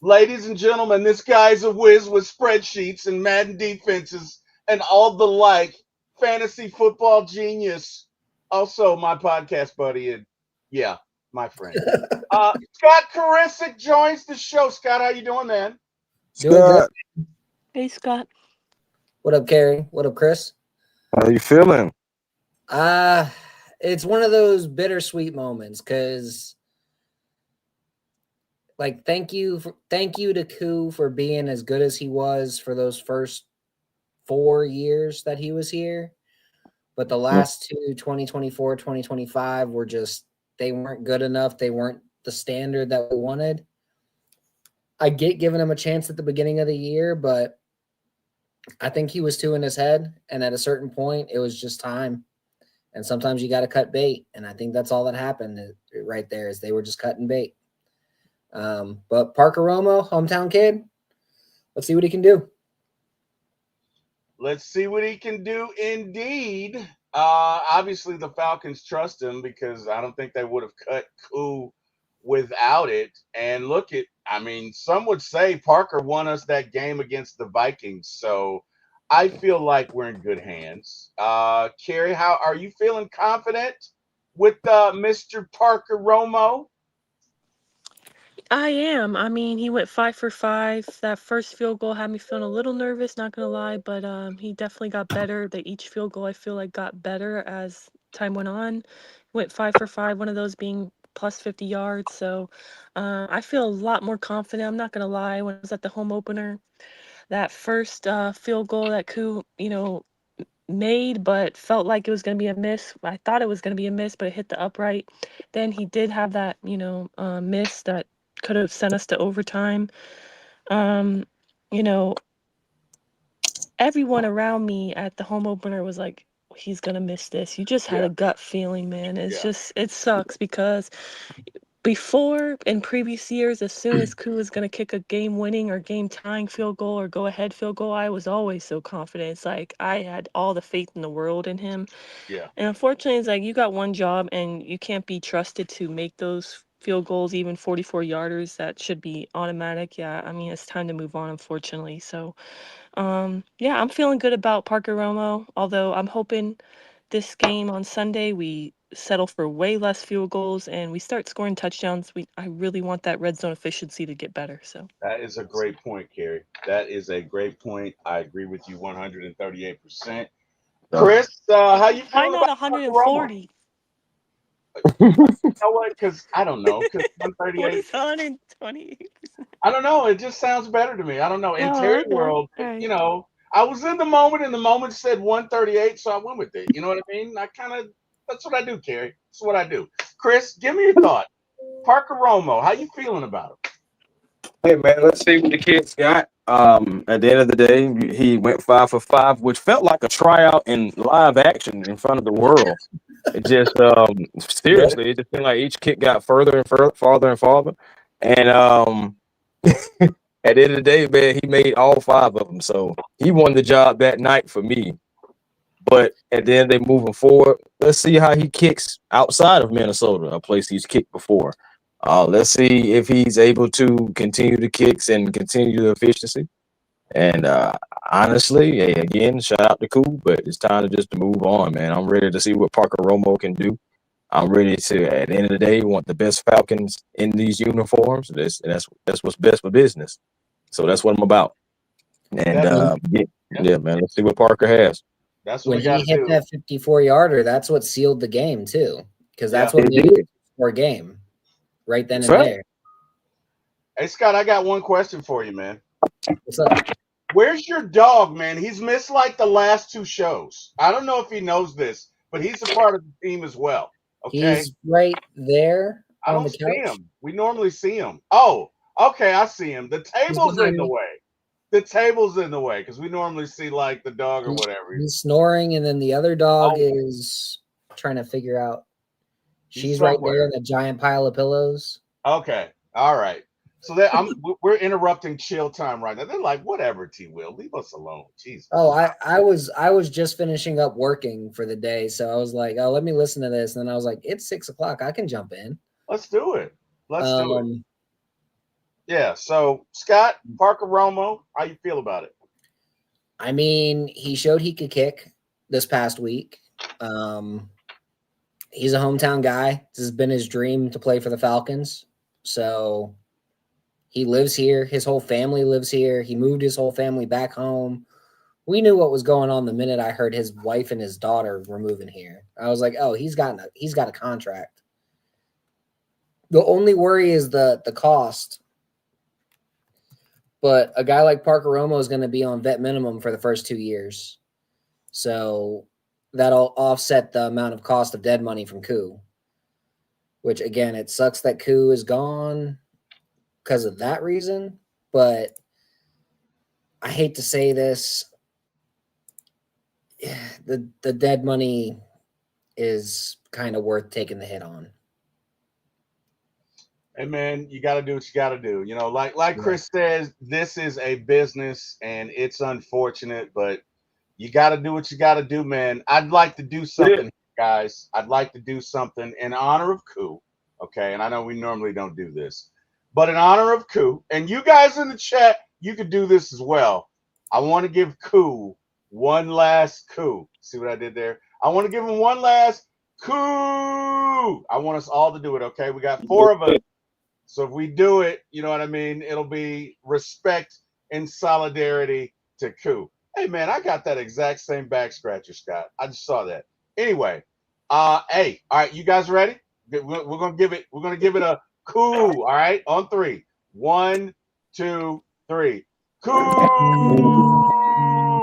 this guy's a whiz with spreadsheets and Madden defenses and all the like. Fantasy football genius. Also, my podcast buddy, and yeah, my friend. Scott Karisic joins the show. Scott, how you doing, man? Doing great. Scott, Hey, Scott. What up, Carrie? What up, Chris? how you feeling? It's one of those bittersweet moments because, like, thank you to Koo for being as good as he was for those first 4 years that he was here. But the last two, 2024, 2025, they weren't good enough. They weren't the standard that we wanted. I get giving him a chance at the beginning of the year, but I think he was too in his head. And at a certain point, it was just time. And sometimes you got to cut bait. And I think that's all that happened right there is they were just cutting bait. But Parker Romo, hometown kid, let's see what he can do. Let's see what he can do indeed. Obviously, the Falcons trust him because I don't think they would have cut Koo without it. And look I mean, some would say Parker won us that game against the Vikings. So I feel like we're in good hands. Carrie, how are you feeling confident with Mr. Parker Romo? I am. I mean, he went 5 for 5. That first field goal had me feeling a little nervous, not gonna lie, but he definitely got better. Each field goal I feel like got better as time went on. Went 5 for 5, one of those being plus 50 yards. So I feel a lot more confident. I'm not gonna lie. When I was at the home opener, that first field goal that Koo, made, but felt like it was gonna be a miss. I thought it was gonna be a miss, but it hit the upright. Then he did have that, miss that could have sent us to overtime. Um, you know, everyone around me at the home opener was like, he's gonna miss this. You just had Yeah, a gut feeling, man. It's yeah, just, it sucks because before in previous years, as soon as Koo was gonna kick a game winning or game tying field goal or go ahead field goal, I was always so confident. It's like I had all the faith in the world in him. yeah. And unfortunately, it's like you got one job and you can't be trusted to make those field goals, even 44 yarders. That should be automatic. Yeah, I mean, it's time to move on, unfortunately. So, yeah, I'm feeling good about Parker Romo, although I'm hoping this game on Sunday we settle for way less field goals and we start scoring touchdowns. I really want that red zone efficiency to get better. So, That is a great point, Carrie. That is a great point. I agree with you 138%. So, Chris, how you why feeling not about Parker Romo? 140? You know what? Because I don't know. Because What 138, is 120? I don't know. It just sounds better to me. I don't know. In Oh, Terry okay. world, All right. I was in the moment, and the moment said 138, so I went with it. You know what I mean? That's what I do, Carrie. That's what I do. Chris, give me your thought. Parker Romo, how you feeling about him? hey man, let's see what the kids got. At the end of the day, he went 5 for 5, which felt like a tryout in live action in front of the world. It just Yeah, seriously, it just seemed like each kick got further and farther and farther. And at the end of the day, man, he made all 5 of them. So he won the job that night for me. But at the end, they moving forward. Let's see how he kicks outside of Minnesota, a place he's kicked before. Let's see if he's able to continue the kicks and continue the efficiency. And honestly, hey, again, shout out to Koo, but it's time to move on, man. I'm ready to see what Parker Romo can do. I'm ready to, at the end of the day, want the best Falcons in these uniforms. That's what's best for business. So that's what I'm about. And that's yeah, man, let's see what Parker has. that's what When we got he to hit do. that 54-yarder, that's what sealed the game too, because Yeah. that's what It made it did. for a game right then That's and right. there. Hey, Scott, I got one question for you, man. What's up? Where's your dog, man? He's missed like the last 2 shows. I don't know if he knows this, but he's a part of the team as well. Okay. He's right there I on don't the see couch. him. We normally see him. Oh, okay, I see him. The He's table's in behind the me. way. The table's in the way because we normally see like the dog or whatever. He's snoring, and then the other dog Oh, is trying to figure out. he's She's right there somewhere. in the giant pile of pillows. Okay, all right. So we're interrupting chill time right now. They're like, whatever, T. Will, leave us alone. Jesus. Oh, I was just finishing up working for the day, so I was like, oh, let me listen to this, and then I was like, it's 6 o'clock, I can jump in. Let's do it. Let's do it. Um, Yeah. So Scott Parker Romo, how you feel about it? I mean, he showed he could kick this past week. He's a hometown guy. This has been his dream to play for the Falcons. So he lives here. His whole family lives here. He moved his whole family back home. We knew what was going on the minute I heard his wife and his daughter were moving here. I was like, oh, he's got a contract. The only worry is the cost. But a guy like Parker Romo is going to be on vet minimum for the first 2 years. So that'll offset the amount of cost of dead money from Koo. Which, again, it sucks that Koo is gone because of that reason. But I hate to say this. The dead money is kind of worth taking the hit on. Hey man, you got to do what you got to do. You know, like Chris says, this is a business, and it's unfortunate, but you got to do what you got to do, man. I'd like to do something, guys. I'd like to do something in honor of Koo. Okay, and I know we normally don't do this, but in honor of Koo, and you guys in the chat, you could do this as well. I want to give Koo one last Koo. See what I did there? I want to give him one last Koo. I want us all to do it. Okay, we got 4 of us. So if we do it, you know what I mean? It'll be respect and solidarity to Koo. Hey man, I got that exact same back scratcher, Scott. I just saw that. Anyway, hey, all right, you guys ready? We're gonna give it a Koo. All right, on 3. 1, 2, 3. Koo.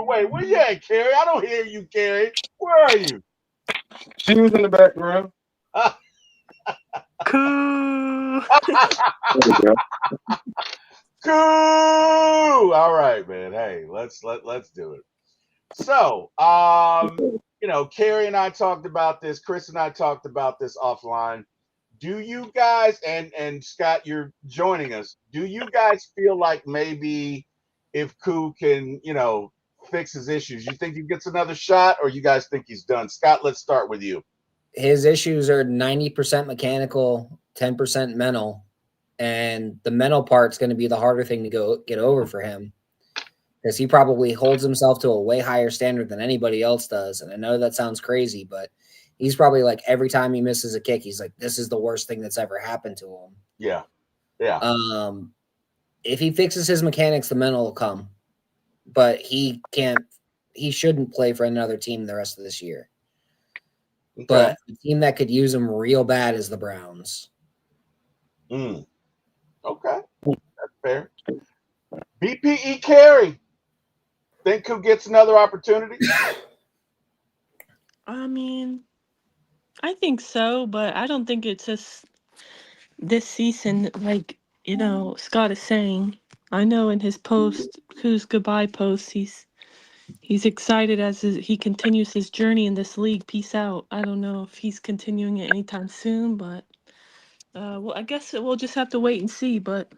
Wait, where you at, Carrie? I don't hear you, Carrie. Where are you? She was in the background. Cool. Cool. All right, man. Hey, let's do it. So, you know, Carrie and I talked about this. Chris and I talked about this offline. Do you guys and Scott, you're joining us. Do you guys feel like maybe if Koo can, you know, fix his issues, you think he gets another shot, or you guys think he's done? Scott, let's start with you. His issues are 90% mechanical, 10% mental. And the mental part's going to be the harder thing to get over for him, because he probably holds himself to a way higher standard than anybody else does. And I know that sounds crazy, but he's probably like, every time he misses a kick, he's like, this is the worst thing that's ever happened to him. Yeah. Yeah. If he fixes his mechanics, the mental will come, but he shouldn't play for another team the rest of this year. Okay. But the team that could use him real bad is the Browns. Okay, that's fair. BPE Carey, think Koo gets another opportunity? I mean, I think so, but I don't think it's just this season. Like, you know, Scott is saying, I know in his post, Koo's goodbye post, he's excited as he continues his journey in this league. Peace out. I don't know if he's continuing it anytime soon, but well, I guess we'll just have to wait and see. But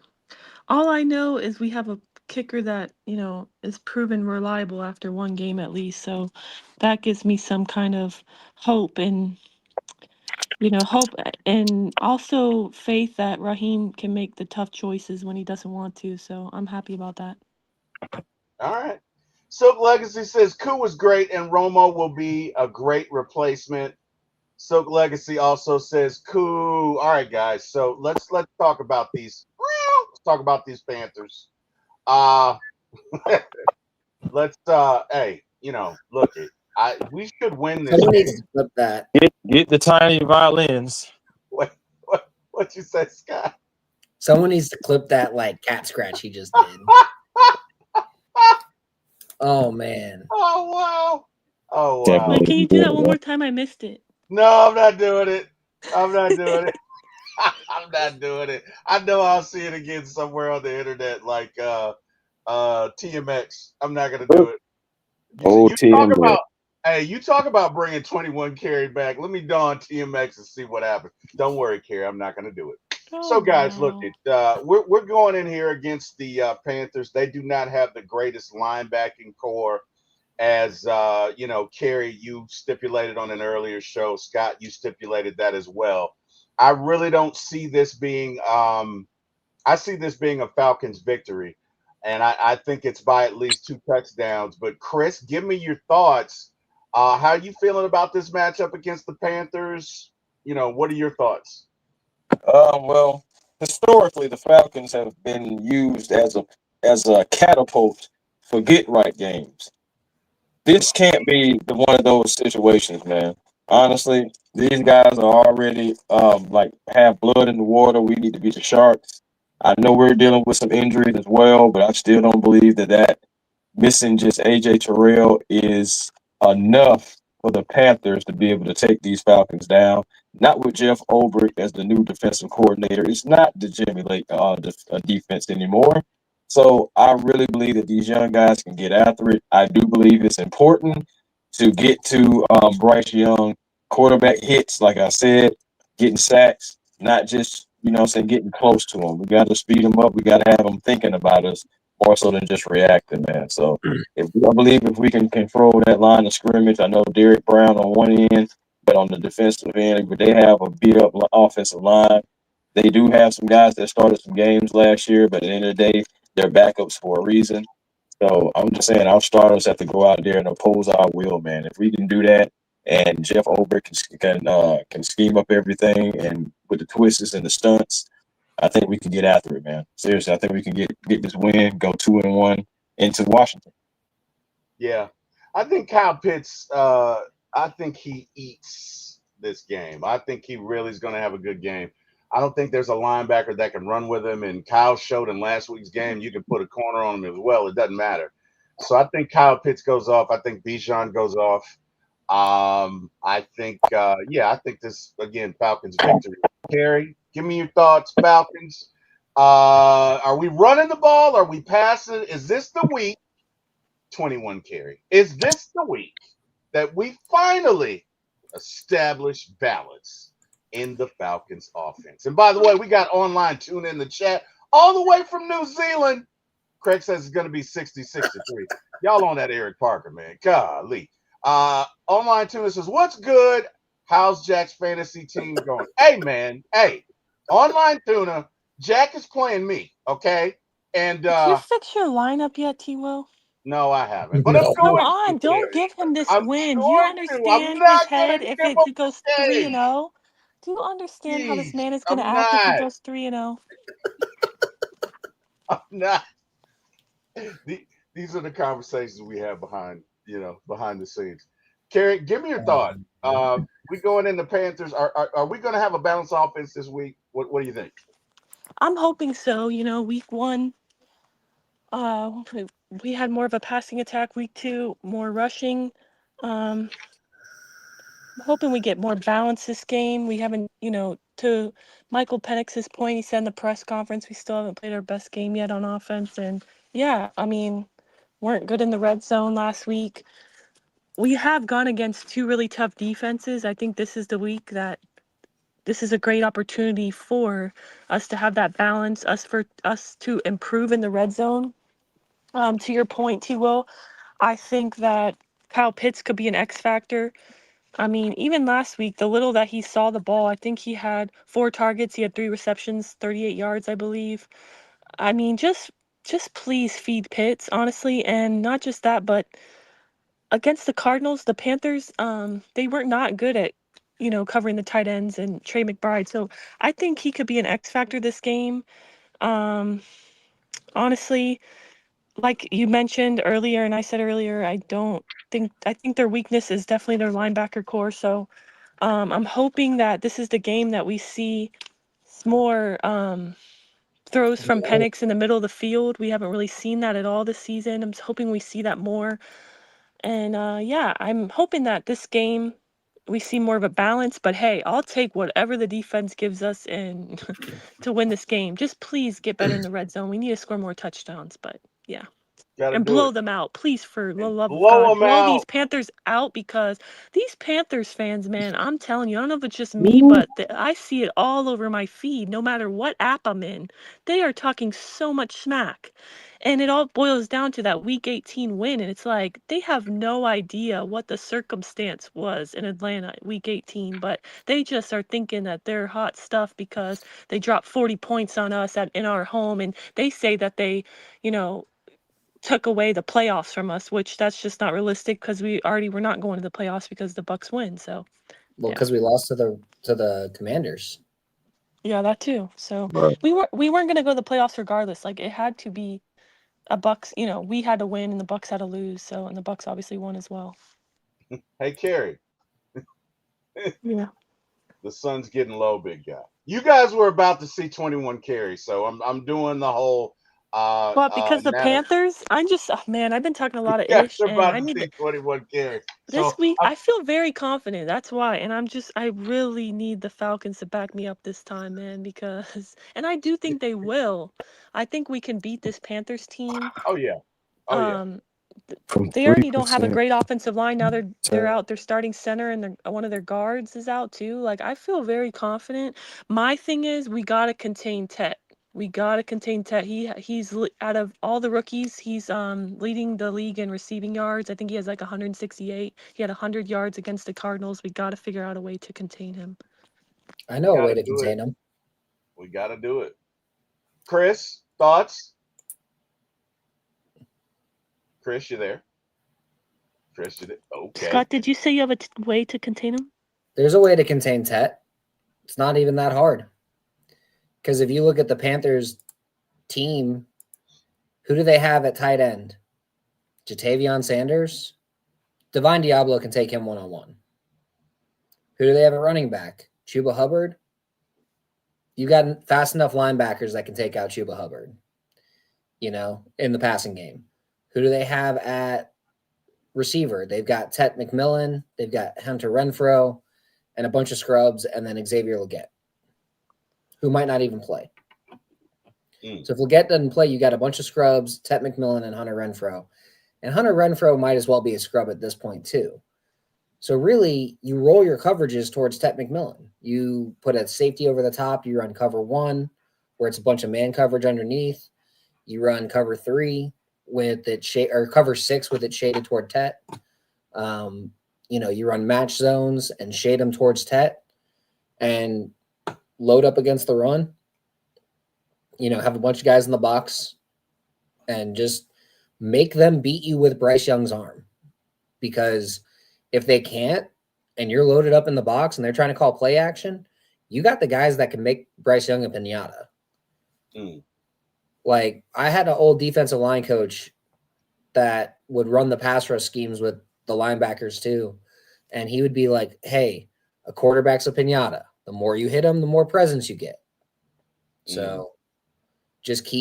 all I know is we have a kicker that, you know, is proven reliable after one game at least. So that gives me some kind of hope and, you know, and also faith that Raheem can make the tough choices when he doesn't want to. So I'm happy about that. All right. Silk Legacy says Koo was great and Romo will be a great replacement. Silk Legacy also says Koo. All right, guys. So let's talk about these. Let's talk about these Panthers. Let's hey, you know, look it. We should win this. Someone needs to flip that. Get the tiny violins. What you say, Scott? Someone needs to clip that like cat scratch he just did. Oh man. Oh wow. Oh wow. Wait, can you do that one more time? I missed it. No, I'm not doing it. I'm not doing it. I'm not doing it. I know I'll see it again somewhere on the internet, like TMX. I'm not gonna do it. You talk about bringing 21 Carey back. Let me dawn TMX and see what happens. Don't worry, Carey. I'm not gonna do it. So, guys, look, we're going in here against the Panthers. They do not have the greatest linebacking core, as you know, Carey, you stipulated on an earlier show. Scott, you stipulated that as well. I really don't see this being I see this being a Falcons victory, and I think it's by at least 2 touchdowns. But Chris, give me your thoughts. How are you feeling about this matchup against the Panthers? You know, what are your thoughts? Well, historically, the Falcons have been used as a catapult for get-right games. This can't be one of those situations, man. Honestly, these guys are already like have blood in the water. We need to beat the Sharks. I know we're dealing with some injuries as well, but I still don't believe that missing just AJ Terrell is enough for the Panthers to be able to take these Falcons down. Not with Jeff Ulbrich as the new defensive coordinator. It's not the Jimmy Lake defense anymore. So I really believe that these young guys can get after it. I do believe it's important to get to Bryce Young quarterback hits, like I said, getting sacks, not just, getting close to them. We got to speed them up. We got to have them thinking about us more so than just reacting, man. So I believe if we can control that line of scrimmage, I know Derek Brown on one end, but on the defensive end, they have a beat up offensive line. They do have some guys that started some games last year, but at the end of the day, they're backups for a reason. So I'm just saying, our starters have to go out there and oppose our will, man. If we can do that, and Jeff Ober can scheme up everything, and with the twists and the stunts, I think we can get after it, man. Seriously, I think we can get this win, go 2-1 into Washington. Yeah, I think Kyle Pitts. I think he eats this game. I think he really is going to have a good game. I don't think there's a linebacker that can run with him. And Kyle showed in last week's game you can put a corner on him as well. It doesn't matter. So I think Kyle Pitts goes off. I think Bijan goes off. I think, I think this again Falcons victory. Carrie, give me your thoughts, Falcons. Are we running the ball? Are we passing? Is this the week? 21 carry. Is this the week that we finally establish balance in the Falcons offense? And by the way, we got online tune in the chat all the way from New Zealand. Craig says it's going to be 60-63. Y'all on that Eric Parker, man. Golly. Online tune says, what's good? How's Jack's fantasy team going? Hey, man. Hey, online tuna. Jack is playing me, okay? And Did you fix your lineup yet, T-Will? no, I haven't. But I'm Come going on, to, don't Carrie. give him this I'm win. Do you going to. I'm understand his not going head to if give it him goes a 3-0? Do you understand how this Jeez, man is going to I'm act if he not. goes 3-0? I'm not. These are the conversations we have behind the scenes. Carrie, give me your thought. We going in the Panthers. Are we going to have a balanced offense this week? What do you think? I'm hoping so. Week 1, uh, we had more of a passing attack. Week 2, more rushing. I'm hoping we get more balance this game. We haven't, to Michael Penix's point, he said in the press conference, we still haven't played our best game yet on offense. And yeah, weren't good in the red zone last week. We have gone against 2 really tough defenses. I think this is the week that this is a great opportunity for us to have that balance, for us to improve in the red zone. To your point, T-Will, I think that Kyle Pitts could be an X factor. Even last week, the little that he saw the ball, I think he had 4 targets. He had 3 receptions, 38 yards, I believe. Just please feed Pitts, honestly. And not just that, but against the Cardinals, the Panthers, they were not good at, covering the tight ends and Trey McBride. So I think he could be an X factor this game. Honestly, like you mentioned earlier, and I said earlier, I think their weakness is definitely their linebacker core. So I'm hoping that this is the game that we see more throws from Penix in the middle of the field. We haven't really seen that at all this season. I'm hoping we see that more. And I'm hoping that this game we see more of a balance. But hey, I'll take whatever the defense gives us and to win this game. Just please get better in the red zone. We need to score more touchdowns. But yeah. Got to And do blow it. them out, please, for the And love of blow God. them Blow these out. Panthers out, because these Panthers fans, man, I'm telling you, I don't know if it's just me, but I see it all over my feed. No matter what app I'm in, they are talking so much smack. And it all boils down to that Week 18 win. And it's like they have no idea what the circumstance was in Atlanta Week 18, but they just are thinking that they're hot stuff because they dropped 40 points on us in our home. And they say that they, you know, took away the playoffs from us, which that's just not realistic because we already were not going to the playoffs because the Bucks win. So, because we lost to the Commanders. Yeah, that too. So Right. we weren't going to go to the playoffs regardless. Like it had to be a Bucks. We had to win and the Bucks had to lose. So and the Bucks obviously won as well. Hey, Carrie. Yeah. The sun's getting low, big guy. You guys were about to see 21 carries, so I'm doing the whole But because the now Panthers, man, I've been talking a lot of you guys ish, are and about I to need see 21 carries. this So week. I feel very confident. That's why, and I really need the Falcons to back me up this time, man, because, and I do think they will. I think we can beat this Panthers team. oh yeah. Oh yeah. Um, They already don't have a great offensive line. Now they're out. Their starting center and one of their guards is out too. Like, I feel very confident. My thing is, we gotta contain Tet. We gotta contain Tet. He's out of all the rookies, he's leading the league in receiving yards. I think he has like 168. He had 100 yards against the Cardinals. We gotta figure out a way to contain him. I know a way to contain him. We gotta do it. Chris, thoughts? Chris, you there? Chris, you there? Okay. Scott, did you say you have a way to contain him? There's a way to contain Tet. It's not even that hard. Because if you look at the Panthers team, who do they have at tight end? Jatavion Sanders? Divine Diablo can take him one-on-one. Who do they have at running back? Chuba Hubbard? You got fast enough linebackers that can take out Chuba Hubbard, in the passing game. Who do they have at receiver? They've got Tet McMillan, they've got Hunter Renfrow, and a bunch of scrubs, and then Xavier Leggett, who might not even play. So if Leggett doesn't play, you got a bunch of scrubs, Tet McMillan and Hunter Renfrow. And Hunter Renfrow might as well be a scrub at this point too. So really, you roll your coverages towards Tet McMillan. You put a safety over the top. You run cover 1, where it's a bunch of man coverage underneath. You run cover 3 with it or cover 6 with it shaded toward Tet. You run match zones and shade them towards Tet, and load up against the run. Have a bunch of guys in the box, and just make them beat you with Bryce Young's arm, because if they can't, and you're loaded up in the box and they're trying to call play action, you got the guys that can make Bryce Young a pinata. Like, I had an old defensive line coach that would run the pass rush schemes with the linebackers too. And he would be like, hey, a quarterback's a pinata. The more you hit him, the more presence you get. So just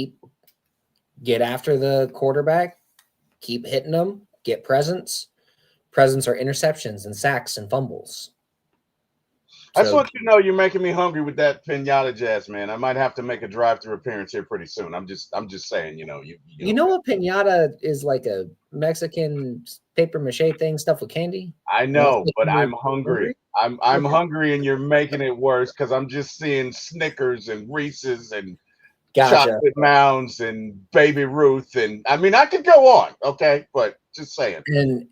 get after the quarterback, keep hitting them, get presence. Presents are interceptions and sacks and fumbles. I just want you to know you're making me hungry with that pinata jazz, man. I might have to make a drive-through appearance here pretty soon. I'm just saying, you know what pinata is, like a Mexican paper mache thing stuffed with candy? I know, but I'm hungry. I'm hungry, and you're making it worse because I'm just seeing Snickers and Reese's and chocolate mounds and Baby Ruth, and I mean I could go on, okay, but just saying.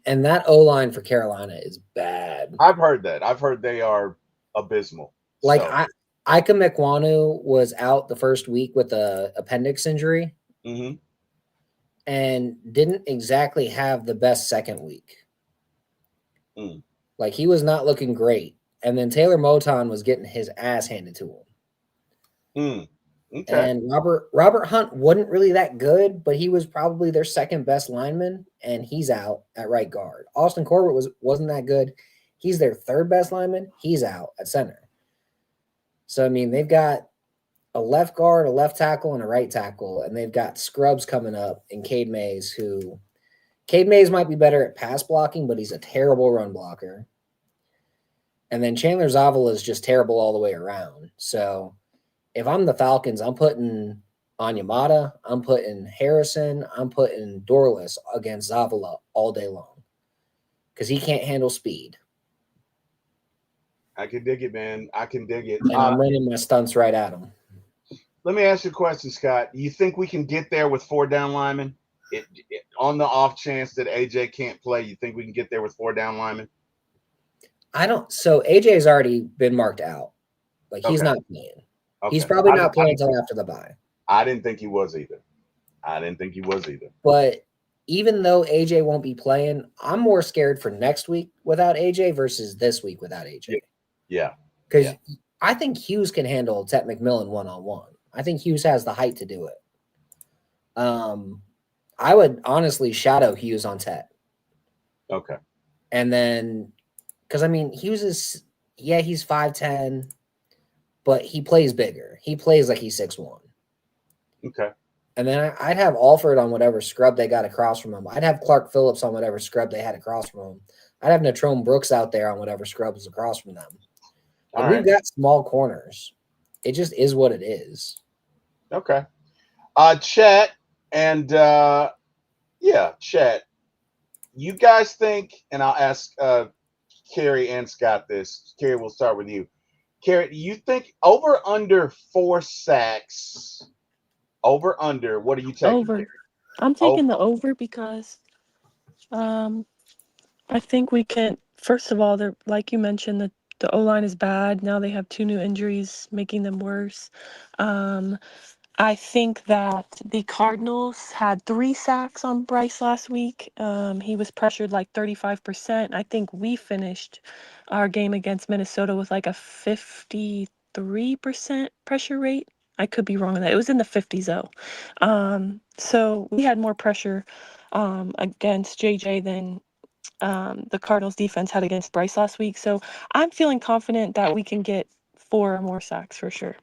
And that O-line for Carolina is bad. I've heard that. I've heard they are abysmal. Like, Ika Mekwanu was out the first week with a appendix injury, and didn't exactly have the best second week. Like, he was not looking great, and then Taylor Moton was getting his ass handed to him. Okay. And Robert Hunt wasn't really that good, but he was probably their second best lineman, and he's out at right guard. Austin Corbett wasn't that good. He's their third best lineman. He's out at center. So, I mean, they've got a left guard, a left tackle, and a right tackle, and they've got scrubs coming up in Cade Mays, Cade Mays might be better at pass blocking, but he's a terrible run blocker. And then Chandler Zavala is just terrible all the way around. So if I'm the Falcons, I'm putting Onyemata, I'm putting Harrison, I'm putting Dorless against Zavala all day long because he can't handle speed. I can dig it, man. I can dig it. And I'm running my stunts right at him. Let me ask you a question, Scott. You think we can get there with 4 down linemen? On the off chance that AJ can't play, you think we can get there with 4 down linemen? So AJ's already been marked out. Like, he's not playing. Okay. He's probably not playing until after the bye. I didn't think he was either. But even though AJ won't be playing, I'm more scared for next week without AJ versus this week without AJ. Yeah. Because I think Hughes can handle Tet McMillan one-on-one. I think Hughes has the height to do it. I would honestly shadow Hughes on Tet. Okay. And then, because, I mean, Hughes is, he's 5'10", but he plays bigger. He plays like he's 6'1". Okay. And then I'd have Alford on whatever scrub they got across from him. I'd have Clark Phillips on whatever scrub they had across from him. I'd have Natrone Brooks out there on whatever scrub was across from them. And we've got small corners. It just is what it is. Okay. Chat and Chat. you guys think, and I'll ask Carrie and Scott this. Carrie, we'll start with you. Carrie, you think over under 4 sacks? Over under. What are you taking? Over. Carrie? I'm Over. taking the over because I think we can. First of all, they're like you mentioned, the O line is bad. Now they have 2 new injuries, making them worse. I think that the Cardinals had 3 sacks on Bryce last week. He was pressured like 35%. I think we finished our game against Minnesota with like a 53% pressure rate. I could be wrong on that. It was in the 50s though. So we had more pressure against JJ than the Cardinals defense had against Bryce last week. So I'm feeling confident that we can get 4 or more sacks for sure.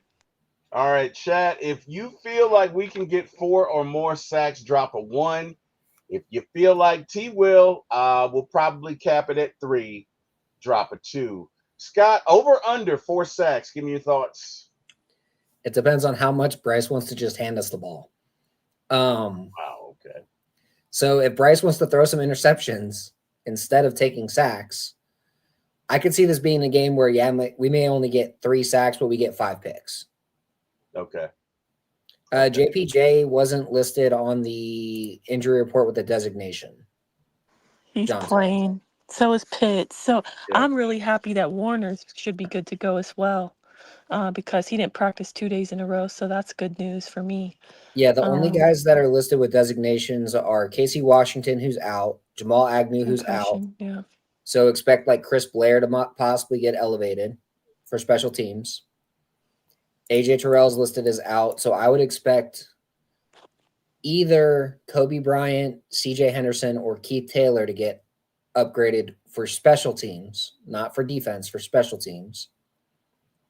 All right, chat. If you feel like we can get 4 or more sacks, drop a 1. If you feel like T will, we'll probably cap it at 3, drop a 2. Scott, over under 4 sacks. Give me your thoughts. It depends on how much Bryce wants to just hand us the ball. Wow, okay. So if Bryce wants to throw some interceptions instead of taking sacks, I could see this being a game where, we may only get 3 sacks, but we get 5 picks. Okay. JPJ wasn't listed on the injury report with the designation. He's Johnson. playing. So is Pitts. So Yeah. I'm really happy that Warner's should be good to go as well, because he didn't practice 2 days in a row. So that's good news for me. Yeah, the only guys that are listed with designations are Casey Washington, who's out, Jamal Agnew, who's out. Yeah. So expect like Chris Blair to possibly get elevated for special teams. AJ Terrell's listed as out. So I would expect either Kobe Bryant, CJ Henderson, or Keith Taylor to get upgraded for special teams, not for defense, for special teams.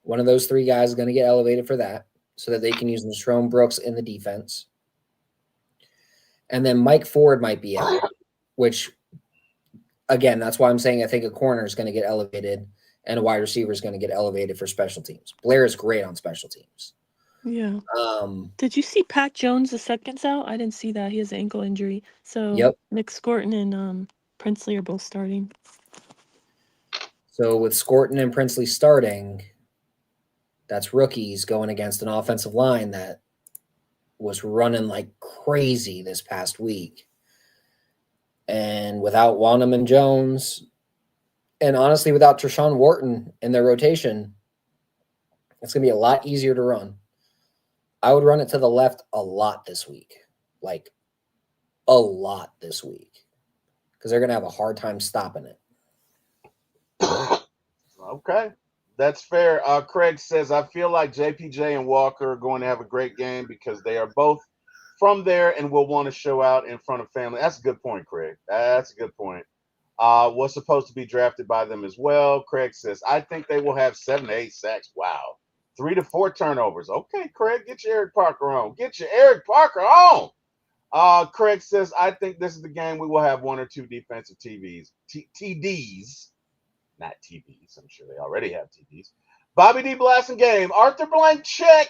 One of those 3 guys is going to get elevated for that so that they can use Nashron Brooks in the defense. And then Mike Ford might be out, which, again, that's why I'm saying I think a corner is going to get elevated and a wide receiver is going to get elevated for special teams. Blair is great on special teams. Yeah. Did you see Pat Jones, the second's out? I didn't see that. He has an ankle injury. So Nick Scorton and Princely are both starting. So with Scorton and Princely starting, that's rookies going against an offensive line that was running like crazy this past week. And without Wanham and Jones, and honestly, without Treshaun Wharton in their rotation, it's going to be a lot easier to run. I would run it to the left a lot this week. Like, a lot this week. Because they're going to have a hard time stopping it. Okay. That's fair. Craig says, I feel like JPJ and Walker are going to have a great game because they are both from there and will want to show out in front of family. That's a good point, Craig. That's a good point. Was supposed to be drafted by them as well. Craig says, I think they will have 7 to 8 sacks. Wow. 3 to 4 turnovers. Okay, Craig, get your Eric Parker on. Get your Eric Parker on. Craig says, I think this is the game we will have 1 or 2 defensive TDs. Not TVs. I'm sure they already have TVs. Bobby D. Blasting game. Arthur Blank check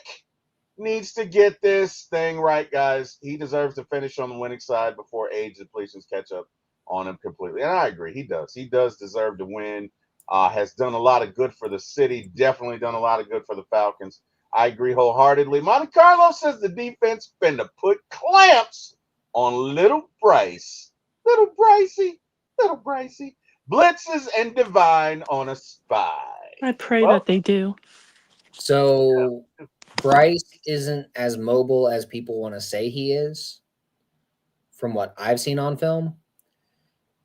needs to get this thing right, guys. He deserves to finish on the winning side before age depletions catch up on him completely. And I agree. He does. He does deserve to win. Has done a lot of good for the city. Definitely done a lot of good for the Falcons. I agree wholeheartedly. Monte Carlo says the defense finna put clamps on little Bryce. Little Brycey. Blitzes and Divine on a spy. I pray that they do. So Bryce isn't as mobile as people want to say he is, from what I've seen on film.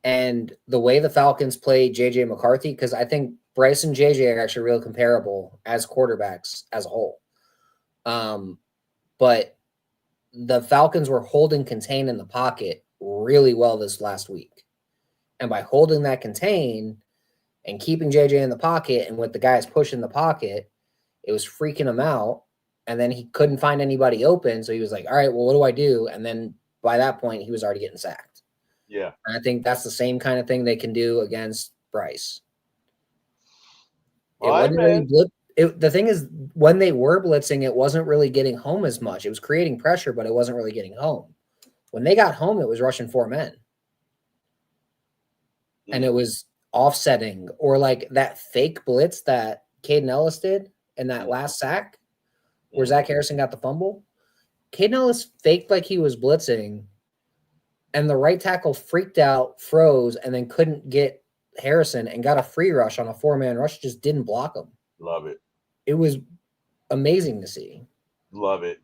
And the way the Falcons play J.J. McCarthy, because I think Bryce and J.J. are actually real comparable as quarterbacks as a whole. But the Falcons were holding contain in the pocket really well this last week. And by holding that contain and keeping JJ in the pocket and with the guys pushing the pocket, it was freaking him out. And then he couldn't find anybody open. So he was like, all right, well, what do I do? And then by that point, he was already getting sacked. Yeah. And I think that's the same kind of thing they can do against Bryce. The thing is, when they were blitzing, it wasn't really getting home as much. It was creating pressure, but it wasn't really getting home. When they got home, it was rushing 4 men. and it was offsetting, or like that fake blitz that Caden Ellis did in that last sack where Zach Harrison got the fumble. Caden Ellis faked like he was blitzing, and the right tackle freaked out, froze, and then couldn't get Harrison and got a free rush on a 4-man rush, just didn't block him. Love it. It was amazing to see. Love it.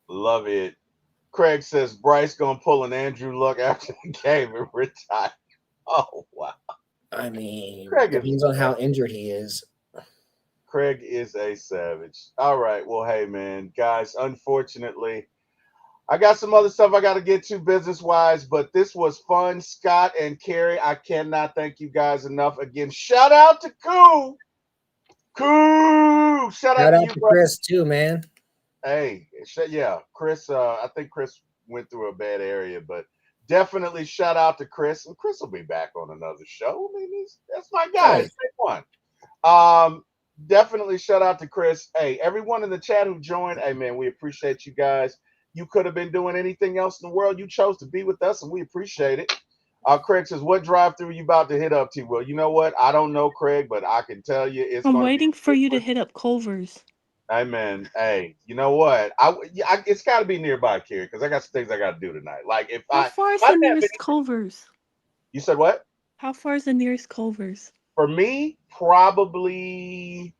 Love it. Craig says Bryce gonna pull an Andrew Luck after the game and retire. Oh wow. I mean, Craig depends on how injured he is. Craig is a savage. All right. Well, hey man, guys, unfortunately, I got some other stuff I got to get to business-wise, but this was fun. Scott and Carrie, I cannot thank you guys enough. Again, shout out to Koo. Koo! Shout out to you, bro. Chris, too, man. Hey, yeah, Chris, I think Chris went through a bad area, but definitely shout out to Chris. And Chris will be back on another show. I mean, that's my guy. It's big one. Definitely shout out to Chris. Hey, everyone in the chat who joined, hey, man, we appreciate you guys. You could have been doing anything else in the world. You chose to be with us, and we appreciate it. Craig says, what drive-through you about to hit up, T? Well, you know what? I don't know, Craig, but I can tell you it's I'm waiting for you to hit up Culver's. Hey, man. Hey, you know what? It's got to be nearby, Carrie, because I got some things I got to do tonight. Like, How far is the nearest Culver's? You said what? How far is the nearest Culver's? For me, probably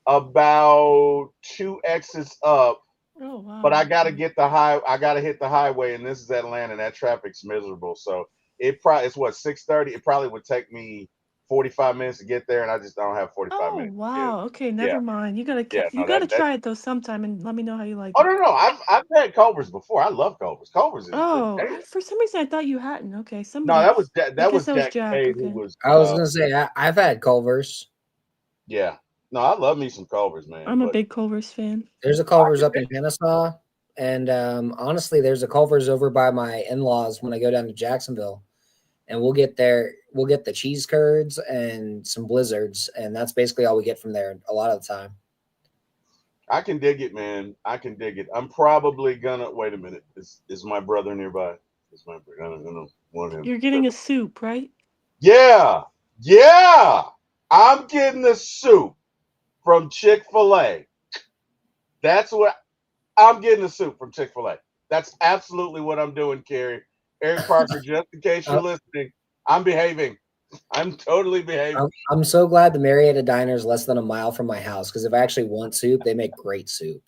about 2 exits up. Oh wow! But I gotta get the I gotta hit the highway, and this is Atlanta. And that traffic's miserable. So it's what 6:30. It probably would take me 45 minutes to get there, and I just don't have 45 minutes. Oh wow! Okay, never mind. You gotta try it though sometime, and let me know how you like it. Oh no, I've had Culver's before. I love Culver's. Culver's is for some reason I thought you hadn't. Okay, no, that was Jack Cade who was. I was gonna say I've had Culver's. Yeah. No, I love me some Culver's, man. I'm a big Culver's fan. There's a Culver's up in Kennesaw, and honestly, there's a Culver's over by my in-laws when I go down to Jacksonville, and we'll get there. We'll get the cheese curds and some blizzards, and that's basically all we get from there a lot of the time. I can dig it, man. I can dig it. I'm probably gonna wait a minute. Is my brother nearby? Is my brother? I don't want him. You're getting a soup, right? Yeah. I'm getting a soup from Chick-fil-A. That's what I'm getting, a soup from Chick-fil-A. That's absolutely what I'm doing, Carrie. Eric Parker, just in case you're listening, I'm behaving. I'm totally behaving. I'm so glad the Marietta Diner is less than a mile from my house, because if I actually want soup, they make great soup.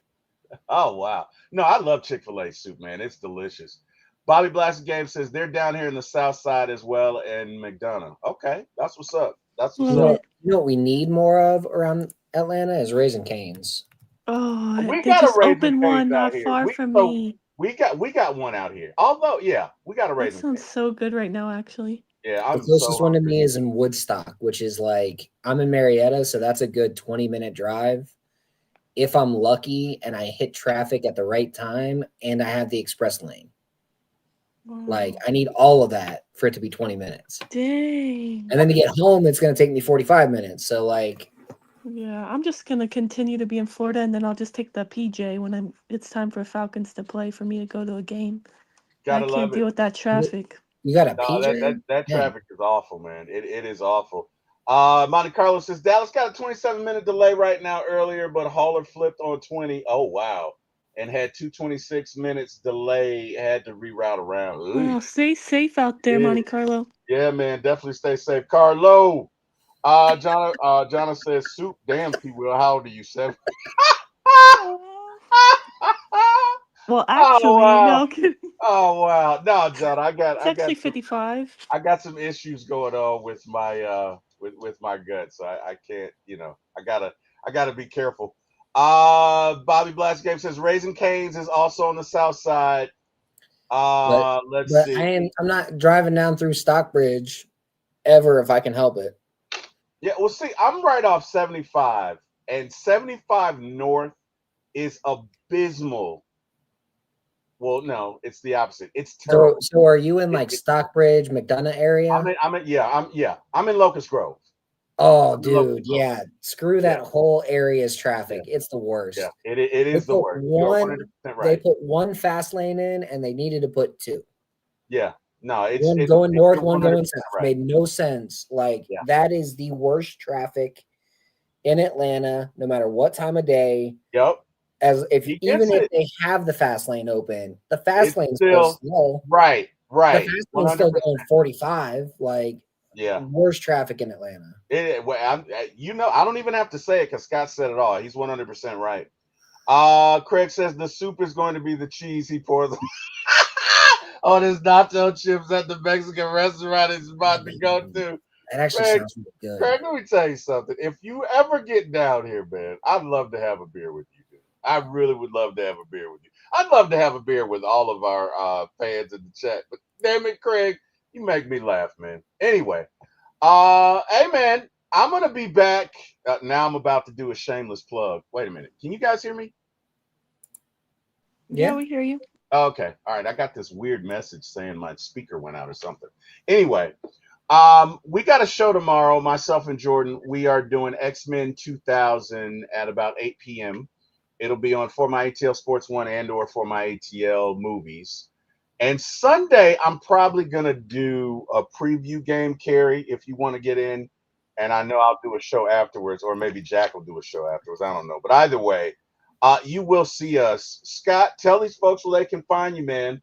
Oh, wow. No, I love Chick-fil-A soup, man. It's delicious. Bobby Blasted Game says they're down here in the South Side as well, in McDonough. Okay, that's what's up. That's what's up. You know what we need more of around Atlanta is Raising Cane's. Oh, we got a Raising one not far from me. We got one out here. Although, yeah, we got a Raising. That sounds so good right now, actually. Yeah, the closest one to me is in Woodstock, which is like, I'm in Marietta, so that's a good 20-minute drive. If I'm lucky and I hit traffic at the right time and I have the express lane. Wow. Like, I need all of that for it to be 20 minutes. Dang. And then to get home, it's going to take me 45 minutes. So, like, yeah, I'm just going to continue to be in Florida, and then I'll just take the PJ when it's time for Falcons to play for me to go to a game. I can't deal with that traffic. You got a PJ? That traffic is awful, man. It is awful. Monte Carlo says Dallas got a 27-minute delay right now earlier, but Haller flipped on 20. Oh, wow. And had 226 minutes delay, had to reroute around. Wow, stay safe out there, Monte Carlo. Yeah, man, definitely stay safe. Carlo. Jonna says, soup. Damn, P-Will, how old are you? 7? Well, actually, no kidding. Oh wow, no, John, It's actually 55. I got some issues going on with my with my gut, so I can't, I gotta be careful. Bobby Blast Game says Raising Cane's is also on the South Side. Let's see. I'm not driving down through Stockbridge ever if I can help it. Yeah, well, see, I'm right off 75, and 75 North is abysmal. Well, no, it's the opposite. It's terrible. So are you in like Stockbridge, McDonough area? I'm in Locust Grove. Oh, dude, yeah. Screw that whole area's traffic. Yeah. It's the worst. Yeah, it is the worst. They put one fast lane in, and they needed to put 2. Yeah, No, one going north, one going 100% south. right. Made no sense. Like that is the worst traffic in Atlanta, no matter what time of day. Yep. As if they have the fast lane open, the fast lane's still slow. Right. The fast lane's still going 45. Like, worst traffic in Atlanta. I don't even have to say it because Scott said it all. He's 100% right. Craig says the soup is going to be the cheese he pours on his nacho chips at the Mexican restaurant he's about to go to. That actually sounds good. Craig, let me tell you something. If you ever get down here, man, I'd love to have a beer with you, dude. I really would love to have a beer with you. I'd love to have a beer with all of our fans in the chat. But damn it, Craig, you make me laugh, man. Anyway, hey, man, I'm going to be back. Now I'm about to do a shameless plug. Wait a minute. Can you guys hear me? Yeah, we hear you. Okay. All right. I got this weird message saying my speaker went out or something. Anyway, we got a show tomorrow, myself and Jordan. We are doing X-Men 2000 at about 8 p.m. It'll be on For My ATL Sports 1 and or For My ATL Movies. And Sunday, I'm probably going to do a preview game, Carrie, if you want to get in. And I know I'll do a show afterwards, or maybe Jack will do a show afterwards. I don't know. But either way, you will see us. Scott, tell these folks where they can find you, man.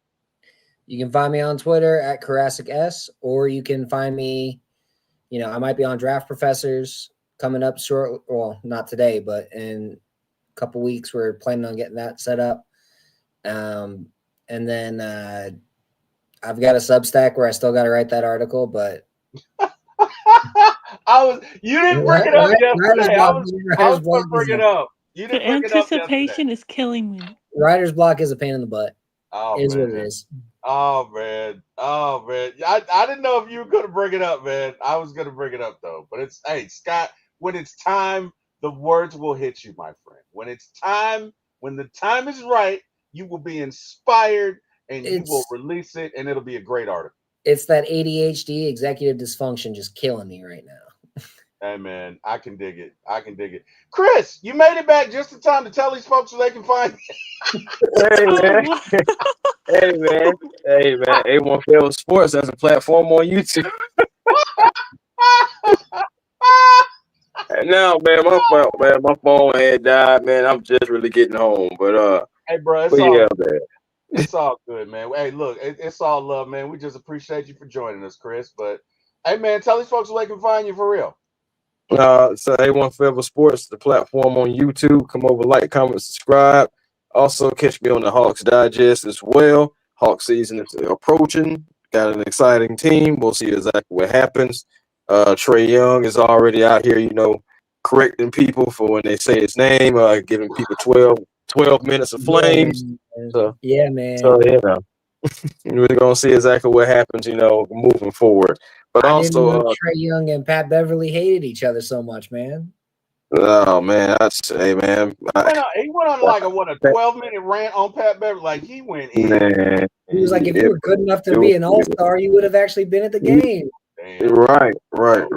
You can find me on Twitter at Karasik S, or you can find me, I might be on Draft Professors coming up short. Well, not today, but in a couple weeks, we're planning on getting that set up. And then I've got a Substack where I still got to write that article, but you didn't bring it up yesterday. I was going to bring it up. You didn't bring it up yesterday. Anticipation is killing me. Writer's block is a pain in the butt. Oh, it is what it is. Oh man. I didn't know if you were going to bring it up, man. I was going to bring it up though. But hey, Scott, when it's time, the words will hit you, my friend. When the time is right, you will be inspired and you will release it, and it'll be a great article. It's that ADHD, executive dysfunction, just killing me right now. Hey man, I can dig it. Chris, you made it back just in time to tell these folks where they can find you. Hey man. Hey man. A1 Fail Sports as a platform on YouTube. No, man, my phone had died, man. I'm just really getting home, but hey, bro, man. It's all good, man. Hey, look, it's all love, man. We just appreciate you for joining us, Chris. But hey, man, tell these folks where they can find you for real. So A1 Fail Sports, the platform on YouTube. Come over, like, comment, subscribe. Also, catch me on the Hawks Digest as well. Hawk season is approaching. Got an exciting team. We'll see exactly what happens. Trae Young is already out here, correcting people for when they say his name, giving people 12 minutes of flames. So, yeah, man. So, we're going to see exactly what happens, moving forward. But I also, didn't know Trae Young and Pat Beverly hated each other so much, man. Oh, man. Hey, man. He went on like a 12-minute rant on Pat Beverly. Like, he went in. Man, he was like, if you were good enough to be an all-star, you would have actually been at the game. Right. It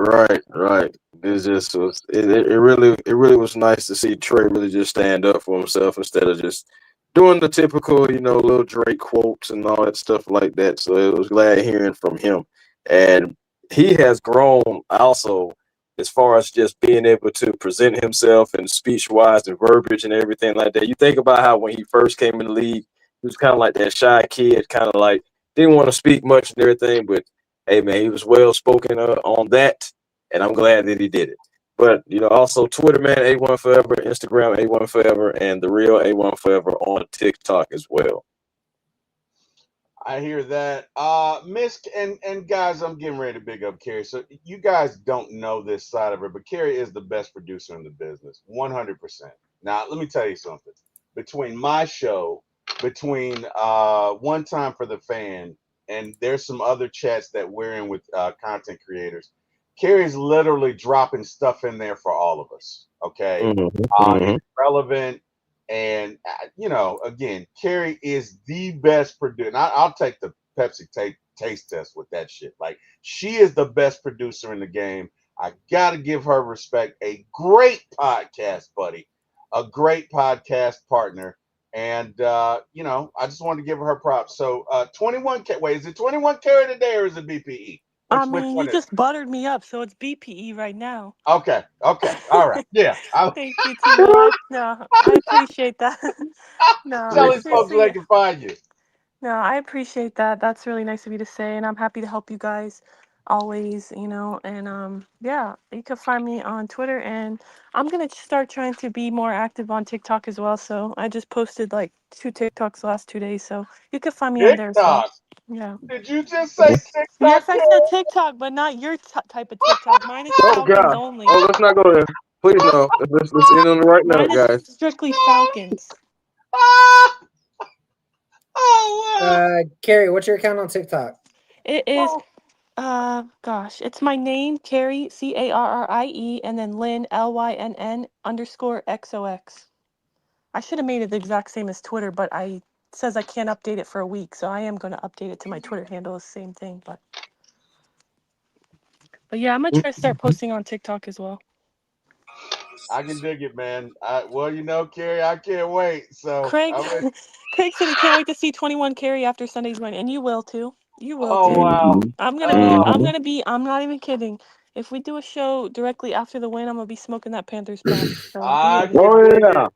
really was nice to see Trae really just stand up for himself instead of just doing the typical, little Drake quotes and all that stuff like that. So it was glad hearing from him. And he has grown also as far as just being able to present himself and speech-wise and verbiage and everything like that. You think about how when he first came in the league, he was kind of like that shy kid, kind of like didn't want to speak much and everything, but hey, man, he was well-spoken on that, and I'm glad that he did it. But, also Twitter, man, A1 Forever, Instagram, A1 Forever, and the real A1 Forever on TikTok as well. I hear that. Misk and guys, I'm getting ready to big up Carrie. So you guys don't know this side of her, but Carrie is the best producer in the business, 100%. Now, let me tell you something. Between my show, between One Time for the Fan, and there's some other chats that we're in with content creators, Carrie's literally dropping stuff in there for all of us. Okay. It's relevant. And, again, Carrie is the best producer. And I'll take the Pepsi taste test with that shit. Like, she is the best producer in the game. I got to give her respect. A great podcast buddy, a great podcast partner. And you know, I just wanted to give her props. So 21K. Wait, is it 21 carry today or is it BPE? I mean, you just buttered me up, so it's BPE right now. Okay. All right. Yeah. Thank you, T-Will. I appreciate that. No, Tell I these folks where seriously. they can find you. No, I appreciate that. That's really nice of you to say, and I'm happy to help you guys always, you know. And yeah, you can find me on Twitter, and I'm gonna start trying to be more active on TikTok as well. So I just posted like 2 TikToks the last 2 days, so you can find me on there as well. TikTok. Yeah. Did you just say TikTok? Yes, I said TikTok, but not your type of TikTok. Mine is Oh Falcons God! only. Oh, let's not go there. Please no. Let's end on the right note, Mine is guys. strictly Falcons. Ah! Oh Carrie, what's your account on TikTok? It is. Gosh, it's my name, Carrie, Carrie, and then Lynn, LYNN_XOX. I should have made it the exact same as Twitter, but it says I can't update it for a week, so I am going to update it to my Twitter handle, the same thing. But yeah, I'm going to try to start posting on TikTok as well. I can dig it, man. Well, you know, Carrie, I can't wait. So Craig said he can't wait to see 21 Carrie after Sunday's win, and you will too. You will too. wow. I'm not even kidding. If we do a show directly after the win, I'm gonna be smoking that Panthers patch. So I be can ready. dig it.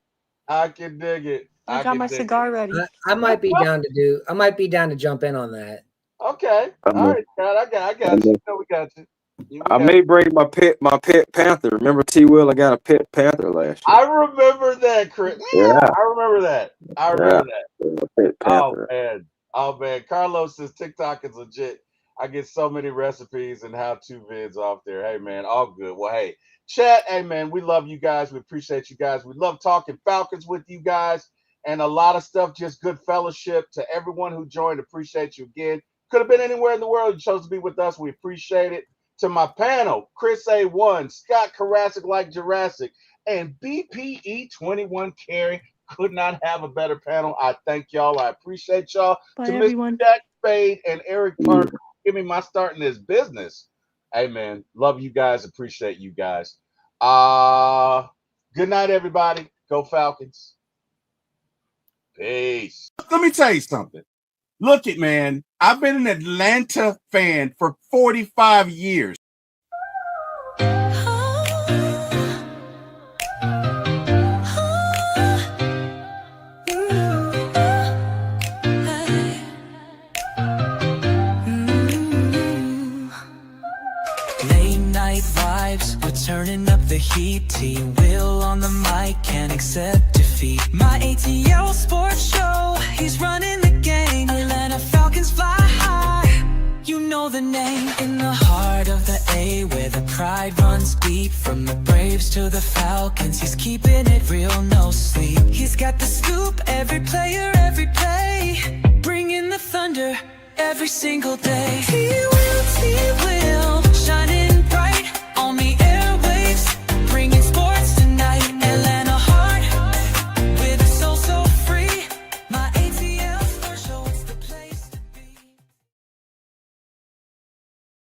I can dig it. I got my cigar ready. I might be down to jump in on that. Okay. All right, Scott. I got you. We got you. I may bring my pet panther. Remember T-Will? I got a pet panther last year. I remember that, Chris. Yeah, I remember that. Pet panther. Oh man. Carlos says TikTok is legit. I get so many recipes and how-to vids off there. Hey man, all good. Well, hey, chat. Hey man, we love you guys. We appreciate you guys. We love talking Falcons with you guys and a lot of stuff. Just good fellowship to everyone who joined. Appreciate you again. Could have been anywhere in the world. You chose to be with us. We appreciate it. To my panel, Chris A1, Scott Karasik like Jurassic, and BPE 21 Carey. Could not have a better panel. I thank y'all. I appreciate y'all. Bye, to everyone. Mr. Jack Spade and Eric Parker, give me my start in this business. Hey man, love you guys. Appreciate you guys. Good night, everybody. Go Falcons. Peace. Let me tell you something. Look it, man. I've been an Atlanta fan for 45 years. Late night vibes, we're turning up the heat. T-Will on the mic, can't accept defeat. My ATL sports show, he's running the game. Atlanta Falcons fly high, you know the name. In the heart of the A, where the pride runs deep. From the Braves to the Falcons, he's keeping it real, no sleep. He's got the scoop, every player, every play. Bringing the thunder every single day. T-Will, T-Will.